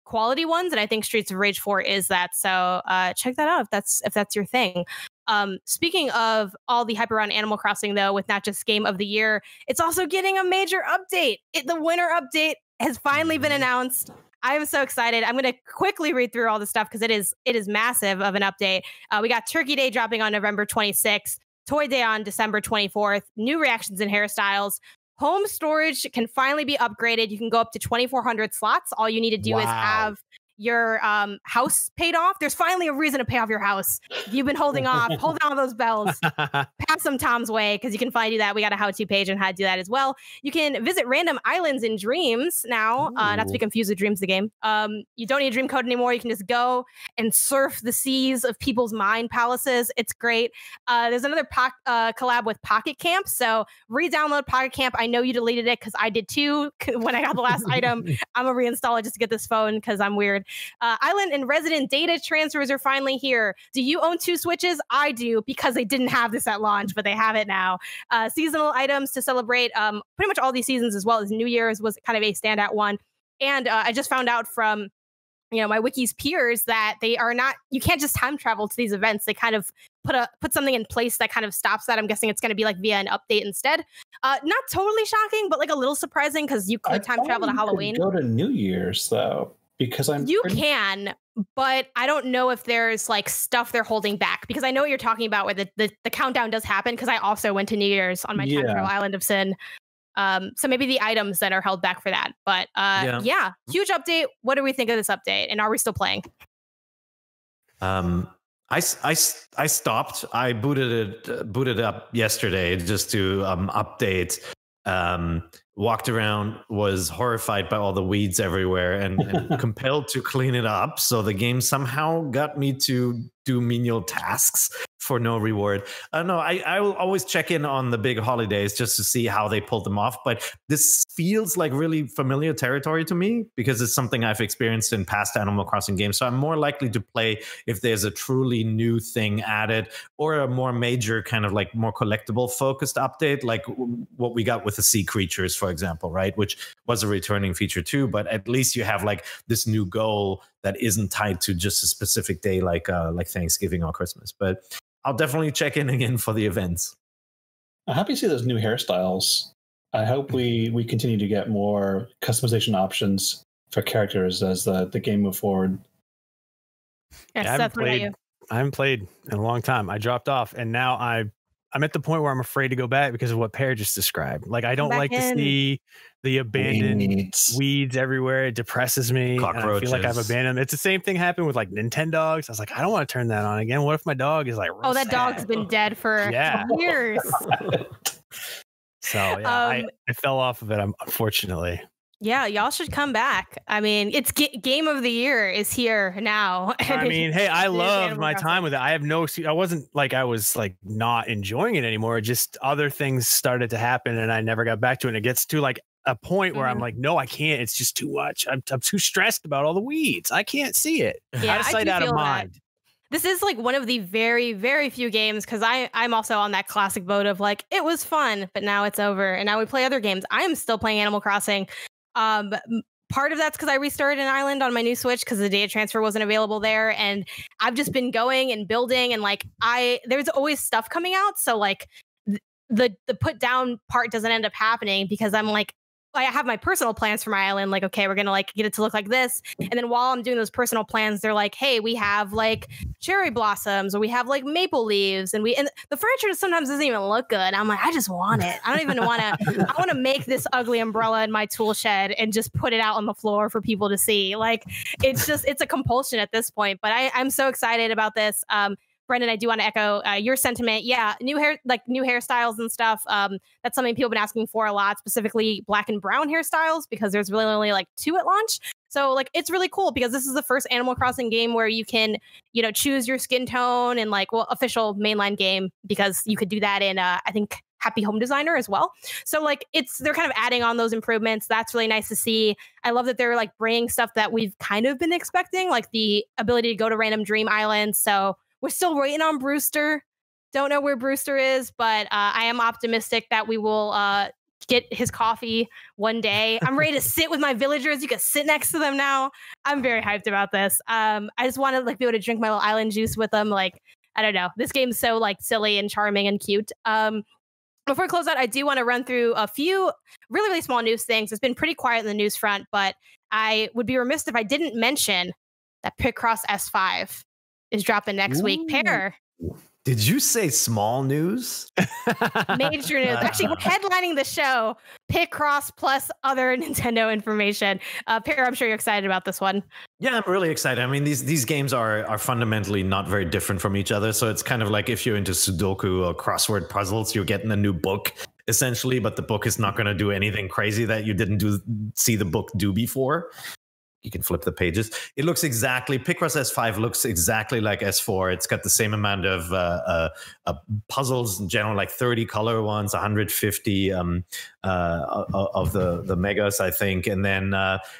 Speaker 2: quality ones, and I think Streets of Rage 4 is that. So check that out if that's your thing. Speaking of all the hype around Animal Crossing, though, with not just Game of the Year, it's also getting a major update. The winter update has finally been announced. I am so excited. I'm going to quickly read through all the stuff because it is massive of an update. We got Turkey Day dropping on November 26th, Toy Day on December 24th, new reactions and hairstyles. Home storage can finally be upgraded. You can go up to 2,400 slots. All you need to do is have your house paid off. There's finally a reason to pay off your house. If you've been holding off, hold on to those bells. Pass them Tom's way, because you can finally do that. We got a how-to page on how to do that as well. You can visit random islands in Dreams now, not to be confused with Dreams the game. You don't need a dream code anymore. You can just go and surf the seas of people's mind palaces. It's great. There's another collab with Pocket Camp, so re-download Pocket Camp. I know you deleted it because I did too when I got the last item. I'm gonna reinstall it just to get this phone because I'm weird. Island and resident data transfers are finally here. Do you own 2 Switches? I do, because they didn't have this at launch, but they have it now. Seasonal items to celebrate pretty much all these seasons, as well as New Year's was kind of a standout one. And I just found out from my Wiki's peers that they are not, you can't just time travel to these events. They kind of put something in place that kind of stops that. I'm guessing it's going to be like via an update instead. Not totally shocking, but like a little surprising, because you could time travel to Halloween.
Speaker 5: Go to New Year's though. Because
Speaker 2: can, but I don't know if there's like stuff they're holding back, because I know what you're talking about where the countdown does happen, because I also went to New Year's on my time travel Island of Sin. So maybe the items that are held back for that. But huge update. What do we think of this update? And are we still playing?
Speaker 4: I stopped. I booted up yesterday just to update. Walked around, was horrified by all the weeds everywhere, and compelled to clean it up. So the game somehow got me to do menial tasks for no reward. No, I will always check in on the big holidays just to see how they pulled them off. But this feels like really familiar territory to me, because it's something I've experienced in past Animal Crossing games. So I'm more likely to play if there's a truly new thing added, or a more major kind of like more collectible focused update, like what we got with the sea creatures, for example, right? Which was a returning feature too, but at least you have like this new goal that isn't tied to just a specific day like Thanksgiving or Christmas. But I'll definitely check in again for the events.
Speaker 5: I'm happy to see those new hairstyles. I hope we continue to get more customization options for characters as the game move forward.
Speaker 2: Yes, that's what I
Speaker 3: I haven't played in a long time. I dropped off, and now I'm at the point where I'm afraid to go back because of what Pear just described. Like, I don't like to see the abandoned weeds everywhere. It depresses me. And I feel like I've abandoned. It's the same thing happened with like Nintendogs. I was like, I don't want to turn that on again. What if my dog is like,
Speaker 2: oh, that dog's been dead for years.
Speaker 3: So yeah, I fell off of it, unfortunately.
Speaker 2: Yeah, y'all should come back. I mean, it's Game of the Year is here now.
Speaker 3: I mean, hey, I loved my time with it. I wasn't like I was like not enjoying it anymore. Just other things started to happen and I never got back to it. And it gets to like a point where I'm like, no, I can't. It's just too much. I'm too stressed about all the weeds. I can't see it.
Speaker 2: Yeah,
Speaker 3: out of sight, out of mind.
Speaker 2: This is like one of the very, very few games because I'm also on that classic boat of like, it was fun, but now it's over. And now we play other games. I am still playing Animal Crossing. Part of that's because I restarted an island on my new Switch because the data transfer wasn't available there. And I've just been going and building and like there's always stuff coming out. So like the put down part doesn't end up happening because I'm like, I have my personal plans for my island. Like, okay, we're going to like get it to look like this. And then while I'm doing those personal plans, they're like, hey, we have like cherry blossoms or we have like maple leaves. And the furniture sometimes doesn't even look good. I'm like, I just want it. I don't even want to, I want to make this ugly umbrella in my tool shed and just put it out on the floor for people to see. Like, it's a compulsion at this point, but I'm so excited about this. Brendan, I do want to echo your sentiment. Yeah, new hairstyles and stuff. That's something people have been asking for a lot, specifically black and brown hairstyles, because there's really only like 2 at launch. So like it's really cool because this is the first Animal Crossing game where you can, choose your skin tone and like official mainline game because you could do that in I think Happy Home Designer as well. So like they're kind of adding on those improvements. That's really nice to see. I love that they're like bringing stuff that we've kind of been expecting, like the ability to go to random dream islands. So we're still waiting on Brewster. Don't know where Brewster is, but I am optimistic that we will get his coffee one day. I'm ready to sit with my villagers. You can sit next to them now. I'm very hyped about this. I just want to like be able to drink my little island juice with them. Like, I don't know. This game's so like silly and charming and cute. Before I close out, I do want to run through a few really, really small news things. It's been pretty quiet in the news front, but I would be remiss if I didn't mention that Picross S5 is dropping next week. Pear.
Speaker 4: Did you say small news?
Speaker 2: Major news. Actually, we're headlining the show. Picross plus other Nintendo information. Pear, I'm sure you're excited about this one.
Speaker 4: Yeah, I'm really excited. I mean, these games are fundamentally not very different from each other. So it's kind of like if you're into Sudoku or crossword puzzles, you're getting a new book essentially, but the book is not going to do anything crazy that you didn't see the book do before. You can flip the pages. It looks exactly, Picross S5 looks exactly like S4. It's got the same amount of puzzles in general, like 30 color ones, 150 of the megas, I think. And then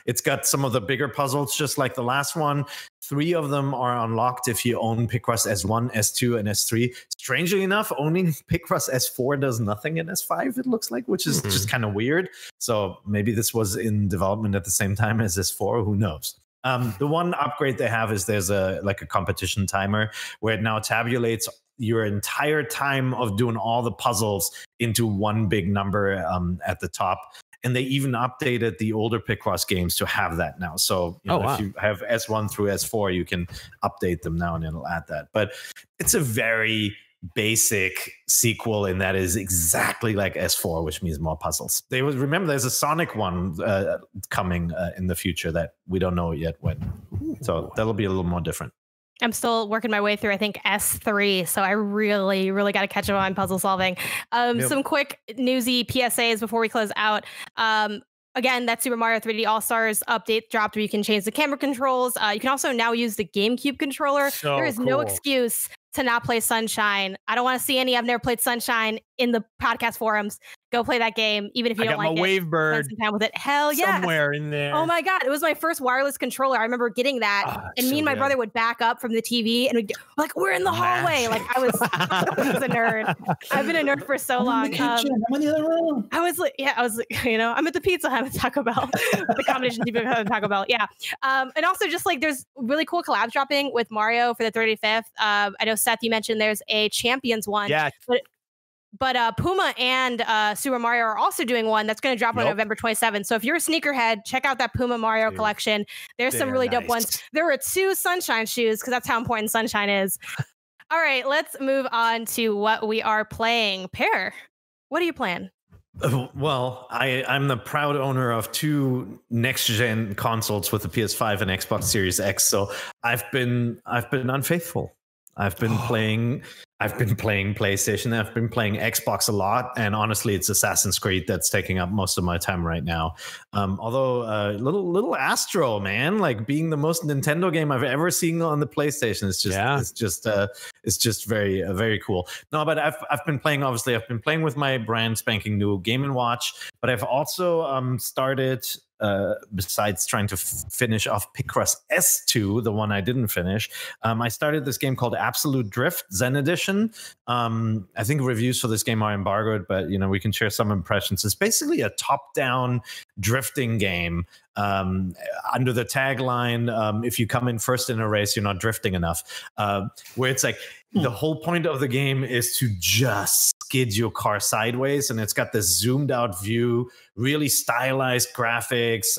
Speaker 4: it's got some of the bigger puzzles, just like the last one. 3 of them are unlocked if you own Picross S1, S2, and S3. Strangely enough, owning Picross S4 does nothing in S5, it looks like, which is just kind of weird. So maybe this was in development at the same time as S4, who knows? The one upgrade they have is there's a competition timer where it now tabulates your entire time of doing all the puzzles into one big number at the top. And they even updated the older Picross games to have that now. So if you have S1 through S4, you can update them now and it'll add that. But it's a very basic sequel, and that is exactly like S4, which means more puzzles. Remember, there's a Sonic one coming in the future that we don't know yet when. So that'll be a little more different.
Speaker 2: I'm still working my way through, I think, S3. So I really, really got to catch up on puzzle solving. Some quick newsy PSAs before we close out. Again, that Super Mario 3D All-Stars update dropped where you can change the camera controls. You can also now use the GameCube controller.
Speaker 3: So
Speaker 2: there is no excuse to not play Sunshine. I don't want to see any. I've never played Sunshine in the podcast forums. Go play that game, even if you don't like it.
Speaker 3: I got my Wavebird.
Speaker 2: Spend some time with it. Hell yeah.
Speaker 3: Somewhere in there.
Speaker 2: Oh my God. It was my first wireless controller. I remember getting that. And me and my brother would back up from the TV and we'd like, we're in the hallway. Like I was a nerd. I've been a nerd for so long.
Speaker 5: I'm in the other room.
Speaker 2: I was like, I'm at the Pizza Hut at Taco Bell. The combination TV Hut and Taco Bell. Yeah. And also just like there's really cool collabs dropping with Mario for the 35th. I know Seth, you mentioned there's a Champions one.
Speaker 3: Yeah.
Speaker 2: But But Puma and Super Mario are also doing one that's going to drop on November 27th. So if you're a sneakerhead, check out that Puma Mario collection. There's some really dope ones. There were 2 Sunshine shoes because that's how important Sunshine is. All right, let's move on to what we are playing. Pear, what are you playing?
Speaker 4: Well, I'm the proud owner of 2 next-gen consoles with the PS5 and Xbox Series X. So I've been unfaithful. I've been playing PlayStation. I've been playing Xbox a lot, and honestly, it's Assassin's Creed that's taking up most of my time right now. Although little Astro, man, like being the most Nintendo game I've ever seen on the PlayStation, it's just very very cool. No, but I've been playing. Obviously, I've been playing with my brand spanking new Game & Watch, but I've also started. Besides trying to finish off Picross S2, the one I didn't finish, I started this game called Absolute Drift Zen Edition. I think reviews for this game are embargoed, but we can share some impressions. It's basically a top-down drifting game under the tagline, if you come in first in a race, you're not drifting enough, where it's like the whole point of the game is to just skid your car sideways, and it's got this zoomed out view, really stylized graphics.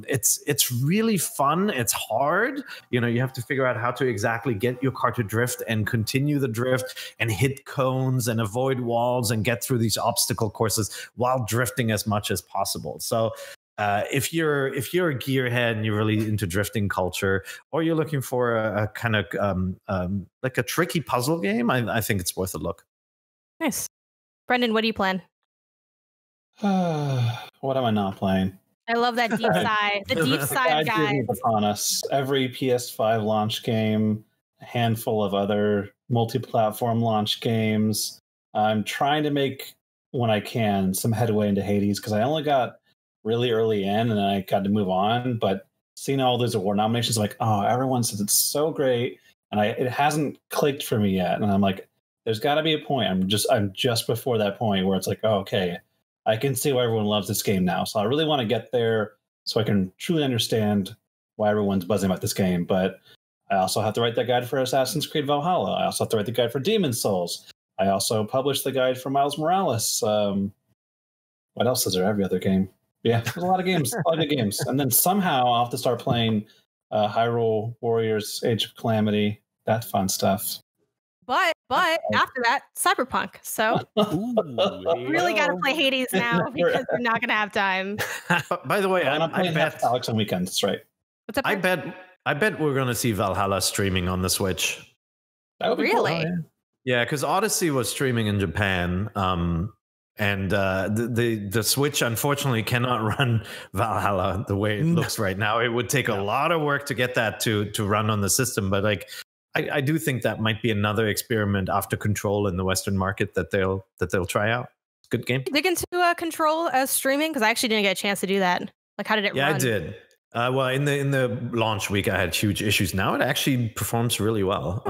Speaker 4: It's really fun. It's hard. You have to figure out how to exactly get your car to drift and continue the drift and hit cones and avoid walls and get through these obstacle courses while drifting as much as possible. So if you're a gearhead and you're really into drifting culture, or you're looking for a kind of like a tricky puzzle game, I think it's worth a look.
Speaker 2: Nice. Brendan, what do you plan?
Speaker 5: What am I not playing?
Speaker 2: I love that deep sigh. The deep sigh guy.
Speaker 5: Upon us, every PS5 launch game, a handful of other multi-platform launch games. I'm trying to make, when I can, some headway into Hades because I only got really early in and I got to move on. But seeing all those award nominations, I'm like, oh, everyone says it's so great, and it hasn't clicked for me yet. And I'm like, there's got to be a point. I'm just before that point where it's like, oh, okay, I can see why everyone loves this game now. So I really want to get there so I can truly understand why everyone's buzzing about this game. But I also have to write that guide for Assassin's Creed Valhalla. I also have to write the guide for Demon's Souls. I also published the guide for Miles Morales. What else is there? Every other game. Yeah, there's a lot of games, a lot of good games. And then somehow I'll have to start playing Hyrule Warriors Age of Calamity, that fun stuff.
Speaker 2: But after that, Cyberpunk. So really got to play Hades now because you're not going to have time.
Speaker 4: By the way,
Speaker 5: I'm playing Alex on weekends. That's right.
Speaker 2: What's up?
Speaker 4: I bet we're going to see Valhalla streaming on the Switch.
Speaker 5: That would be
Speaker 2: really
Speaker 5: cool.
Speaker 4: Yeah, because Odyssey was streaming in Japan, and the Switch unfortunately cannot run Valhalla the way it looks right now. It would take a lot of work to get that to run on the system, but like. I do think that might be another experiment after Control in the Western market that they'll try out. Good game.
Speaker 2: Dig into Control as streaming because I actually didn't get a chance to do that. Like, how did it run?
Speaker 4: Yeah, I did. Well, in the launch week, I had huge issues. Now it actually performs really well.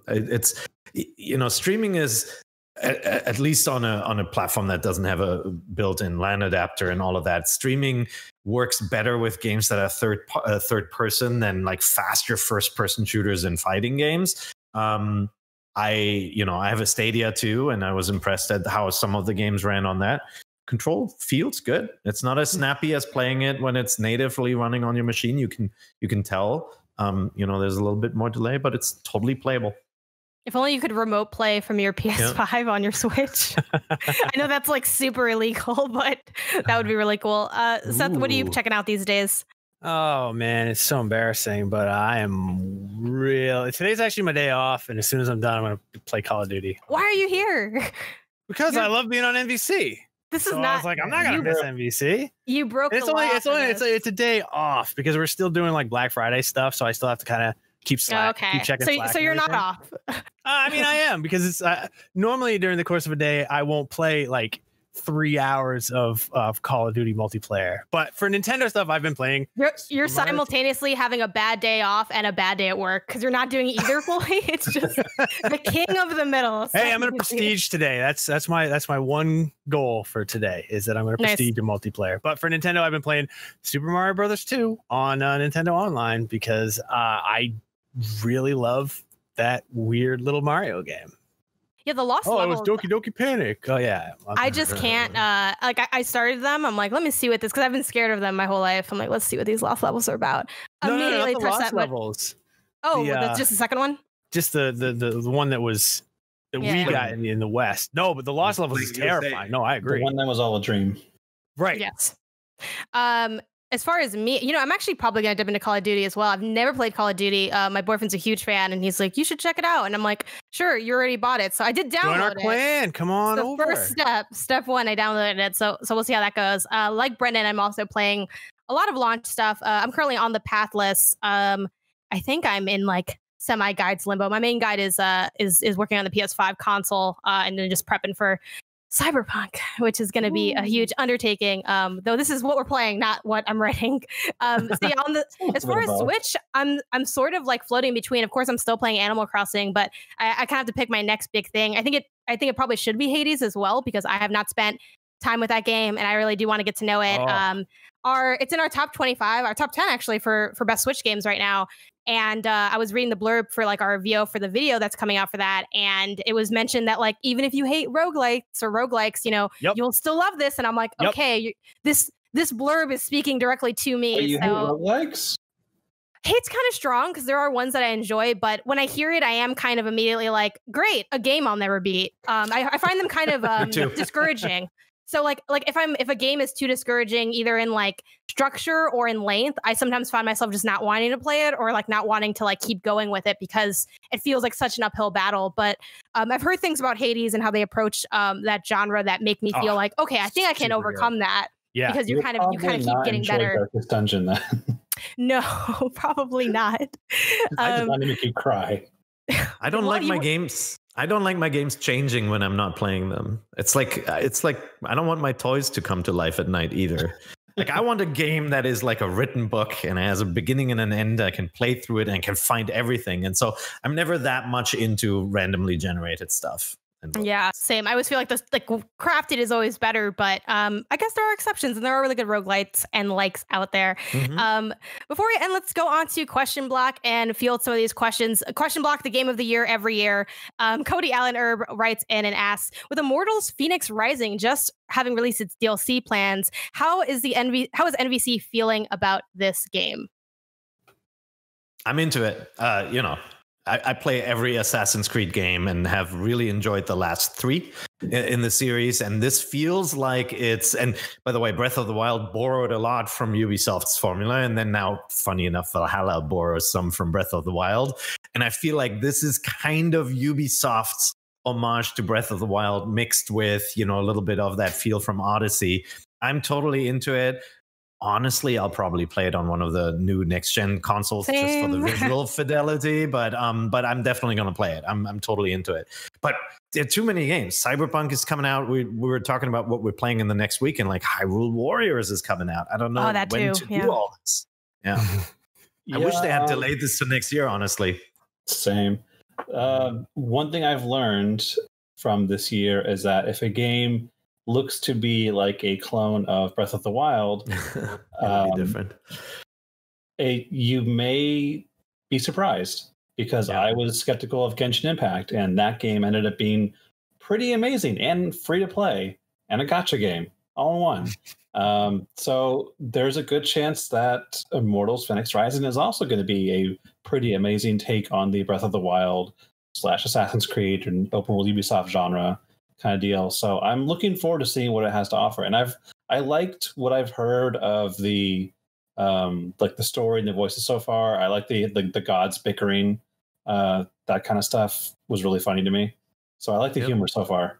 Speaker 4: It's streaming is at least on a platform that doesn't have a built-in LAN adapter and all of that. Streaming works better with games that are third person than like faster first person shooters and fighting games. I have a Stadia too, and I was impressed at how some of the games ran on that. Control feels good. It's not as snappy as playing it when it's natively running on your machine. You can tell there's a little bit more delay, but it's totally playable.
Speaker 2: If only you could remote play from your PS5 on your Switch. I know that's like super illegal, but that would be really cool. Seth, what are you checking out these days?
Speaker 3: Oh man, it's so embarrassing, but I am today's actually my day off, and as soon as I'm done, I'm going to play Call of Duty.
Speaker 2: Why are you here?
Speaker 3: Because I love being on NVC.
Speaker 2: This is not.
Speaker 3: I was like, I'm not going to miss NVC.
Speaker 2: You broke the law.
Speaker 3: It's a day off because we're still doing like Black Friday stuff, so I still have to kind of keep checking Slack.
Speaker 2: So you're not off.
Speaker 3: I mean, I am because it's normally during the course of a day I won't play like 3 hours of Call of Duty multiplayer. But for Nintendo stuff, I've been playing.
Speaker 2: You're simultaneously having a bad day off and a bad day at work because you're not doing either fully. It's just the king of the middle.
Speaker 3: Hey, I'm gonna prestige today. That's my one goal for today is that I'm gonna prestige a multiplayer. But for Nintendo, I've been playing Super Mario Brothers 2 on Nintendo Online because I really love that weird little Mario game.
Speaker 2: Yeah, the lost
Speaker 3: Oh,
Speaker 2: levels.
Speaker 3: it was Doki Doki Panic. Oh yeah.
Speaker 2: I just can't. Like I started them. I'm like, let me see what this, because I've been scared of them my whole life. I'm like, let's see what these lost levels are about.
Speaker 3: No,
Speaker 2: Immediately
Speaker 3: not the
Speaker 2: touched
Speaker 3: lost
Speaker 2: that
Speaker 3: levels.
Speaker 2: Oh, that's just the second one.
Speaker 3: Just the one that was that we got in the West. No, but the lost levels is terrifying. No, I agree.
Speaker 5: The one that was all a dream.
Speaker 3: Right.
Speaker 2: Yes. As far as me, I'm actually probably gonna dip into Call of Duty as well. I've never played Call of Duty. My boyfriend's a huge fan, and he's like, "You should check it out." And I'm like, "Sure, you already bought it." So I did download
Speaker 3: Join our clan. Come on
Speaker 2: the
Speaker 3: over.
Speaker 2: First step one, I downloaded it. So we'll see how that goes. Like Brendan, I'm also playing a lot of launch stuff. I'm currently on the Pathless. I think I'm in like semi-guides limbo. My main guide is working on the PS5 console, and then just prepping for Cyberpunk, which is going to be a huge undertaking. Though this is what we're playing, not what I'm writing. As far as Switch, I'm sort of like floating between. Of course, I'm still playing Animal Crossing, but I kind of have to pick my next big thing. I think it probably should be Hades as well, because I have not spent time with that game, and I really do want to get to know it. It's in our top 25, our top 10 actually for best Switch games right now. And I was reading the blurb for like our VO for the video that's coming out for that, and it was mentioned that like even if you hate roguelikes, you'll still love this. And I'm like, okay, this blurb is speaking directly to me.
Speaker 5: Wait, you hate roguelikes?
Speaker 2: Hate's kind of strong, because there are ones that I enjoy, but when I hear it, I am kind of immediately like, great, a game I'll never beat. I find them kind of discouraging. So like if a game is too discouraging, either in like structure or in length, I sometimes find myself just not wanting to play it, or like not wanting to like keep going with it, because it feels like such an uphill battle. But I've heard things about Hades and how they approach that genre that make me feel like, okay, I think I can overcome that. Yeah, because you kind of keep getting better.
Speaker 5: Darkest Dungeon, then.
Speaker 2: No, probably not.
Speaker 5: I just want to make you cry.
Speaker 4: I don't like my games. I don't like my games changing when I'm not playing them. It's like I don't want my toys to come to life at night either. Like I want a game that is like a written book and has a beginning and an end. I can play through it and can find everything. And so I'm never that much into randomly generated stuff.
Speaker 2: Yeah, same. I always feel like this, like crafted is always better, but I guess there are exceptions, and there are really good roguelites and likes out there. Mm-hmm. Before we end, let's go on to Question Block and field some of these questions. Question Block, the game of the year every year. Cody Allen Herb writes in and asks, with Immortals Phoenix Rising just having released its DLC plans, how is NVC feeling about this game?
Speaker 4: I'm into it. I play every Assassin's Creed game and have really enjoyed the last 3 in the series. And this feels like and by the way, Breath of the Wild borrowed a lot from Ubisoft's formula. And then now, funny enough, Valhalla borrows some from Breath of the Wild. And I feel like this is kind of Ubisoft's homage to Breath of the Wild mixed with, a little bit of that feel from Odyssey. I'm totally into it. Honestly, I'll probably play it on one of the new next-gen consoles just for the visual fidelity, but I'm definitely going to play it. I'm totally into it. But there are too many games. Cyberpunk is coming out. We were talking about what we're playing in the next week, and like Hyrule Warriors is coming out. I don't know when to do all this. Yeah. I wish they had delayed this to next year, honestly.
Speaker 5: Same. One thing I've learned from this year is that if a game looks to be like a clone of Breath of the Wild,
Speaker 4: different.
Speaker 5: You may be surprised, because I was skeptical of Genshin Impact, and that game ended up being pretty amazing and free to play and a gacha game all in one. So there's a good chance that Immortals Phoenix Rising is also going to be a pretty amazing take on the Breath of the Wild / Assassin's Creed and open world Ubisoft genre kind of deal. So I'm looking forward to seeing what it has to offer. And I liked what I've heard of the like the story and the voices so far. I like the gods bickering. That kind of stuff was really funny to me. So I like the humor so far.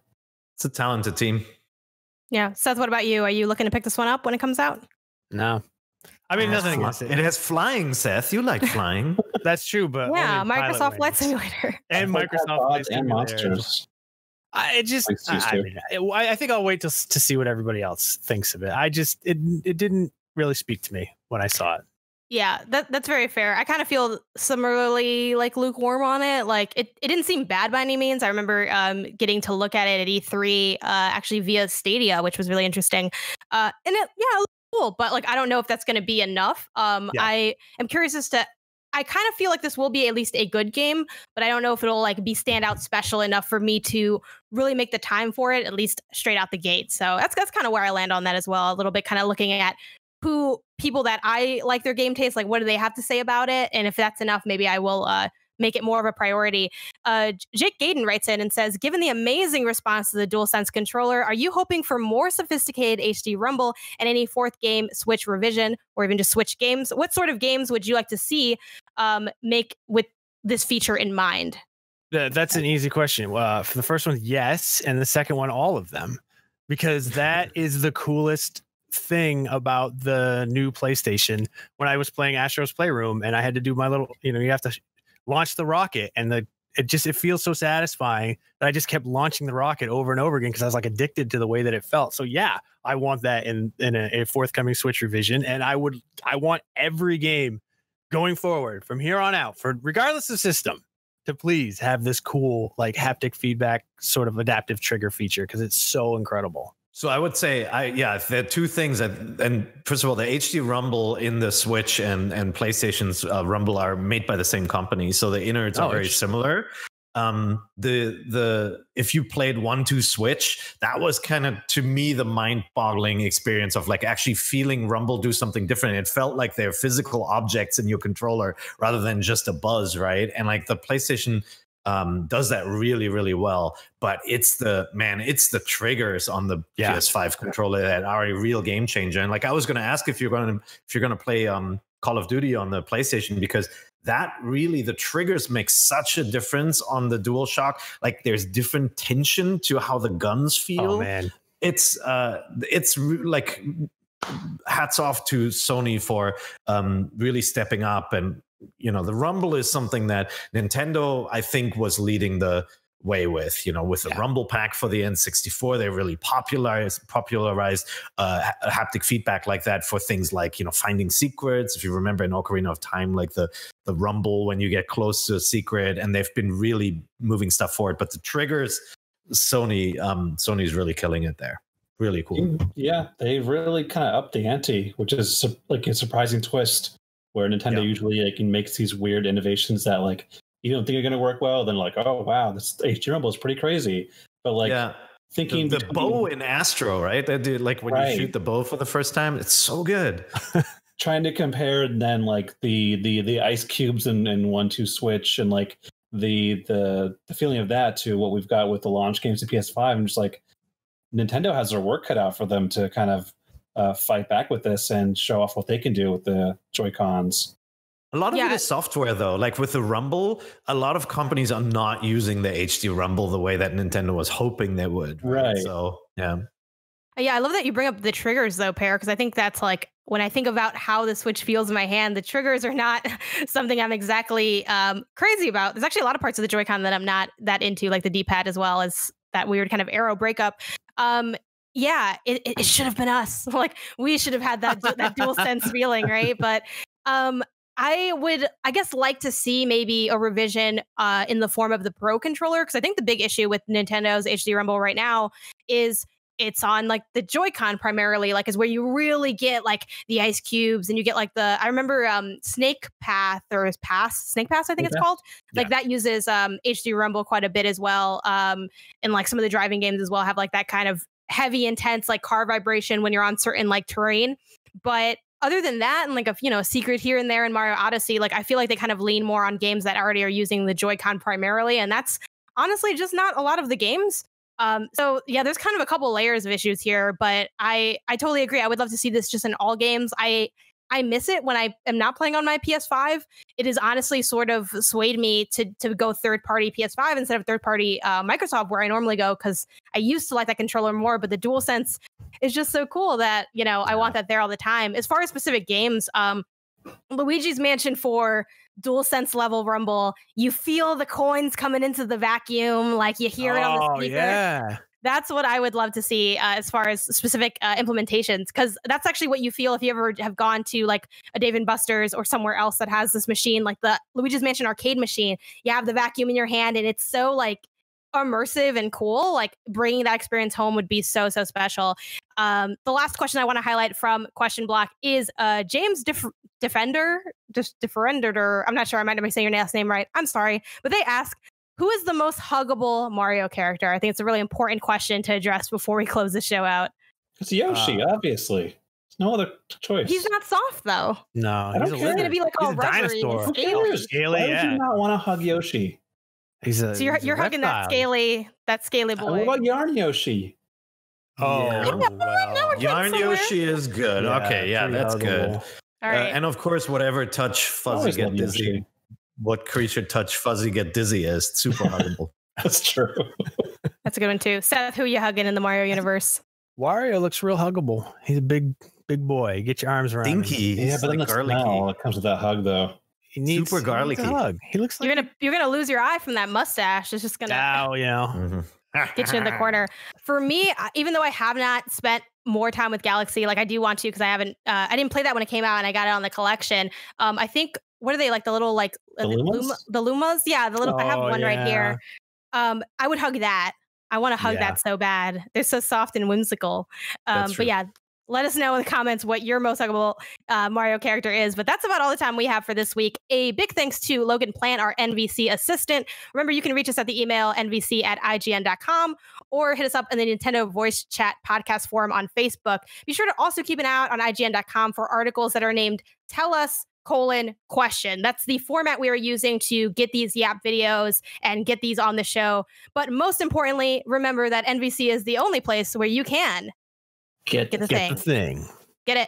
Speaker 4: It's a talented team.
Speaker 2: Yeah. Seth, what about you? Are you looking to pick this one up when it comes out?
Speaker 3: No. I mean, nothing against it.
Speaker 4: It has flying, Seth. You like flying.
Speaker 3: That's true, but
Speaker 2: yeah, Microsoft Flight Simulator.
Speaker 3: And Microsoft Flight
Speaker 5: and Monsters.
Speaker 3: I think I'll wait to see what everybody else thinks of it. It didn't really speak to me when I saw it.
Speaker 2: Yeah, that's very fair. I kind of feel similarly like lukewarm on it. Like it didn't seem bad by any means. I remember getting to look at it at E3 actually via Stadia, which was really interesting. And it looked cool, but like I don't know if that's going to be enough. I am curious as to I kind of feel like this will be at least a good game, but I don't know if it'll like be standout special enough for me to really make the time for it, at least straight out the gate. So that's kind of where I land on that as well. A little bit kind of looking at who people that I like their game taste, like what do they have to say about it? And if that's enough, maybe I will make it more of a priority. Jake Gaden writes in and says, given the amazing response to the DualSense controller, are you hoping for more sophisticated HD rumble and any fourth game Switch revision or even just Switch games? What sort of games would you like to see make with this feature in mind?
Speaker 3: That's an easy question. For the first one, yes. And the second one, all of them, because that is the coolest thing about the new PlayStation. When I was playing Astro's Playroom and I had to do my little, you have to launch the rocket, and it feels so satisfying that I just kept launching the rocket over and over again because I was like addicted to the way that it felt. So yeah, I want that in a forthcoming Switch revision, and I want every game going forward from here on out, for regardless of system, to please have this cool like haptic feedback sort of adaptive trigger feature because it's so incredible.
Speaker 4: So I would say, there are two things. And first of all, the HD Rumble in the Switch and PlayStation's Rumble are made by the same company, so the innards are very similar. If you played 1-2 Switch, that was kind of, to me, the mind-boggling experience of like actually feeling Rumble do something different. It felt like they're physical objects in your controller rather than just a buzz, right? And like the PlayStation does that really, really well, but it's the triggers on the PS5 controller that are a real game changer. And like I was going to ask if you're going to play Call of Duty on the PlayStation, because that really, the triggers make such a difference on the DualShock. Like there's different tension to how the guns feel.
Speaker 3: Oh man,
Speaker 4: it's like hats off to Sony for really stepping up. And the Rumble is something that Nintendo, I think, was leading the way with, with the Rumble Pack for the N64. They really popularized haptic feedback like that for things like, finding secrets. If you remember in Ocarina of Time, like the Rumble when you get close to a secret, and they've been really moving stuff forward. But the triggers, Sony's really killing it there. Really cool.
Speaker 5: Yeah, they really kind of upped the ante, which is like a surprising twist, where Nintendo usually makes these weird innovations that like you don't think are going to work well. Then like, oh wow, this HD Rumble is pretty crazy. But like thinking
Speaker 4: the bow in Astro, right? That dude, like when you shoot the bow for the first time, it's so good.
Speaker 5: Trying to compare then like the ice cubes in 1-2 Switch and like the feeling of that to what we've got with the launch games to PS5, and just like Nintendo has their work cut out for them to kind of fight back with this and show off what they can do with the Joy-Cons.
Speaker 4: A lot of it is software, though. Like with the Rumble, a lot of companies are not using the HD Rumble the way that Nintendo was hoping they would. Right. So, yeah.
Speaker 2: Yeah, I love that you bring up the triggers, though, Pear, because I think that's like when I think about how the Switch feels in my hand, the triggers are not something I'm exactly crazy about. There's actually a lot of parts of the Joy-Con that I'm not that into, like the D-pad as well as that weird kind of arrow breakup. Yeah, it should have been us. Like we should have had that DualSense feeling, right? But I would, I guess, like to see maybe a revision in the form of the Pro controller, because I think the big issue with Nintendo's HD Rumble right now is it's on like the Joy-Con primarily, like is where you really get like the ice cubes and you get like I remember Snake Pass, I think it's called. Like that uses HD Rumble quite a bit as well. And like some of the driving games as well have like that kind of heavy, intense like car vibration when you're on certain like terrain. But other than that, and like a secret here and there in Mario Odyssey, like I feel like they kind of lean more on games that already are using the Joy-Con primarily, and that's honestly just not a lot of the games. So yeah, there's kind of a couple layers of issues here, but I totally agree. I would love to see this just in all games. I miss it when I am not playing on my PS5. It has honestly sort of swayed me to go third-party PS5 instead of third-party Microsoft, where I normally go, because I used to like that controller more, but the DualSense is just so cool that, I want that there all the time. As far as specific games, Luigi's Mansion 4 DualSense level Rumble, you feel the coins coming into the vacuum, like you hear it on the speaker.
Speaker 3: Yeah.
Speaker 2: That's what I would love to see as far as specific implementations, because that's actually what you feel if you ever have gone to like a Dave & Buster's or somewhere else that has this machine, like the Luigi's Mansion arcade machine. You have the vacuum in your hand, and it's so like immersive and cool. Like bringing that experience home would be so special. The last question I want to highlight from Question Block is James Defender. I'm not sure. I might not be saying your last name right. I'm sorry, but they ask, who is the most huggable Mario character? I think it's a really important question to address before we close the show out.
Speaker 5: It's Yoshi, obviously. There's no other choice.
Speaker 2: He's not soft though.
Speaker 3: No,
Speaker 2: he's going to be like all rubbery and scaly.
Speaker 3: Scaly,
Speaker 5: Why would you not want to hug Yoshi?
Speaker 2: So you're hugging that scaly boy.
Speaker 5: What about Yarn Yoshi?
Speaker 3: Oh,
Speaker 2: yeah, well,
Speaker 4: Yarn Yoshi is good.
Speaker 3: Yeah,
Speaker 4: okay, yeah, that's good.
Speaker 2: All right.
Speaker 4: And of course, whatever touch Fuzzy get dizzy. Yoshi. What creature touch Fuzzy get dizzy is super huggable.
Speaker 5: That's true.
Speaker 2: That's a good one too. Seth, who you hugging in the Mario universe?
Speaker 3: Wario looks real huggable. He's a big boy. Get your arms around
Speaker 4: Dinky.
Speaker 3: him.
Speaker 5: Yeah, but then the smell that comes with that hug, though.
Speaker 3: He needs
Speaker 4: super garlicky.
Speaker 3: Hug. He looks like
Speaker 2: you're gonna lose your eye from that mustache. It's just gonna get you in the corner. For me, even though I have not spent more time with Galaxy, like I do want to, because I didn't play that when it came out, and I got it on the collection. I think, what are they, like the little like
Speaker 5: the
Speaker 2: Lumas? Yeah, the little. I have one right here. I would hug that. I want to hug that so bad. They're so soft and whimsical. But yeah, let us know in the comments what your most huggable Mario character is. But that's about all the time we have for this week. A big thanks to Logan Plant, our NVC assistant. Remember, you can reach us at the email nvc@ign.com or hit us up in the Nintendo Voice Chat podcast forum on Facebook. Be sure to also keep an eye out on ign.com for articles that are named Tell Us, question. That's the format we are using to get these Yap videos and get these on the show. But most importantly, remember that NVC is the only place where you can get the thing.
Speaker 3: Get it.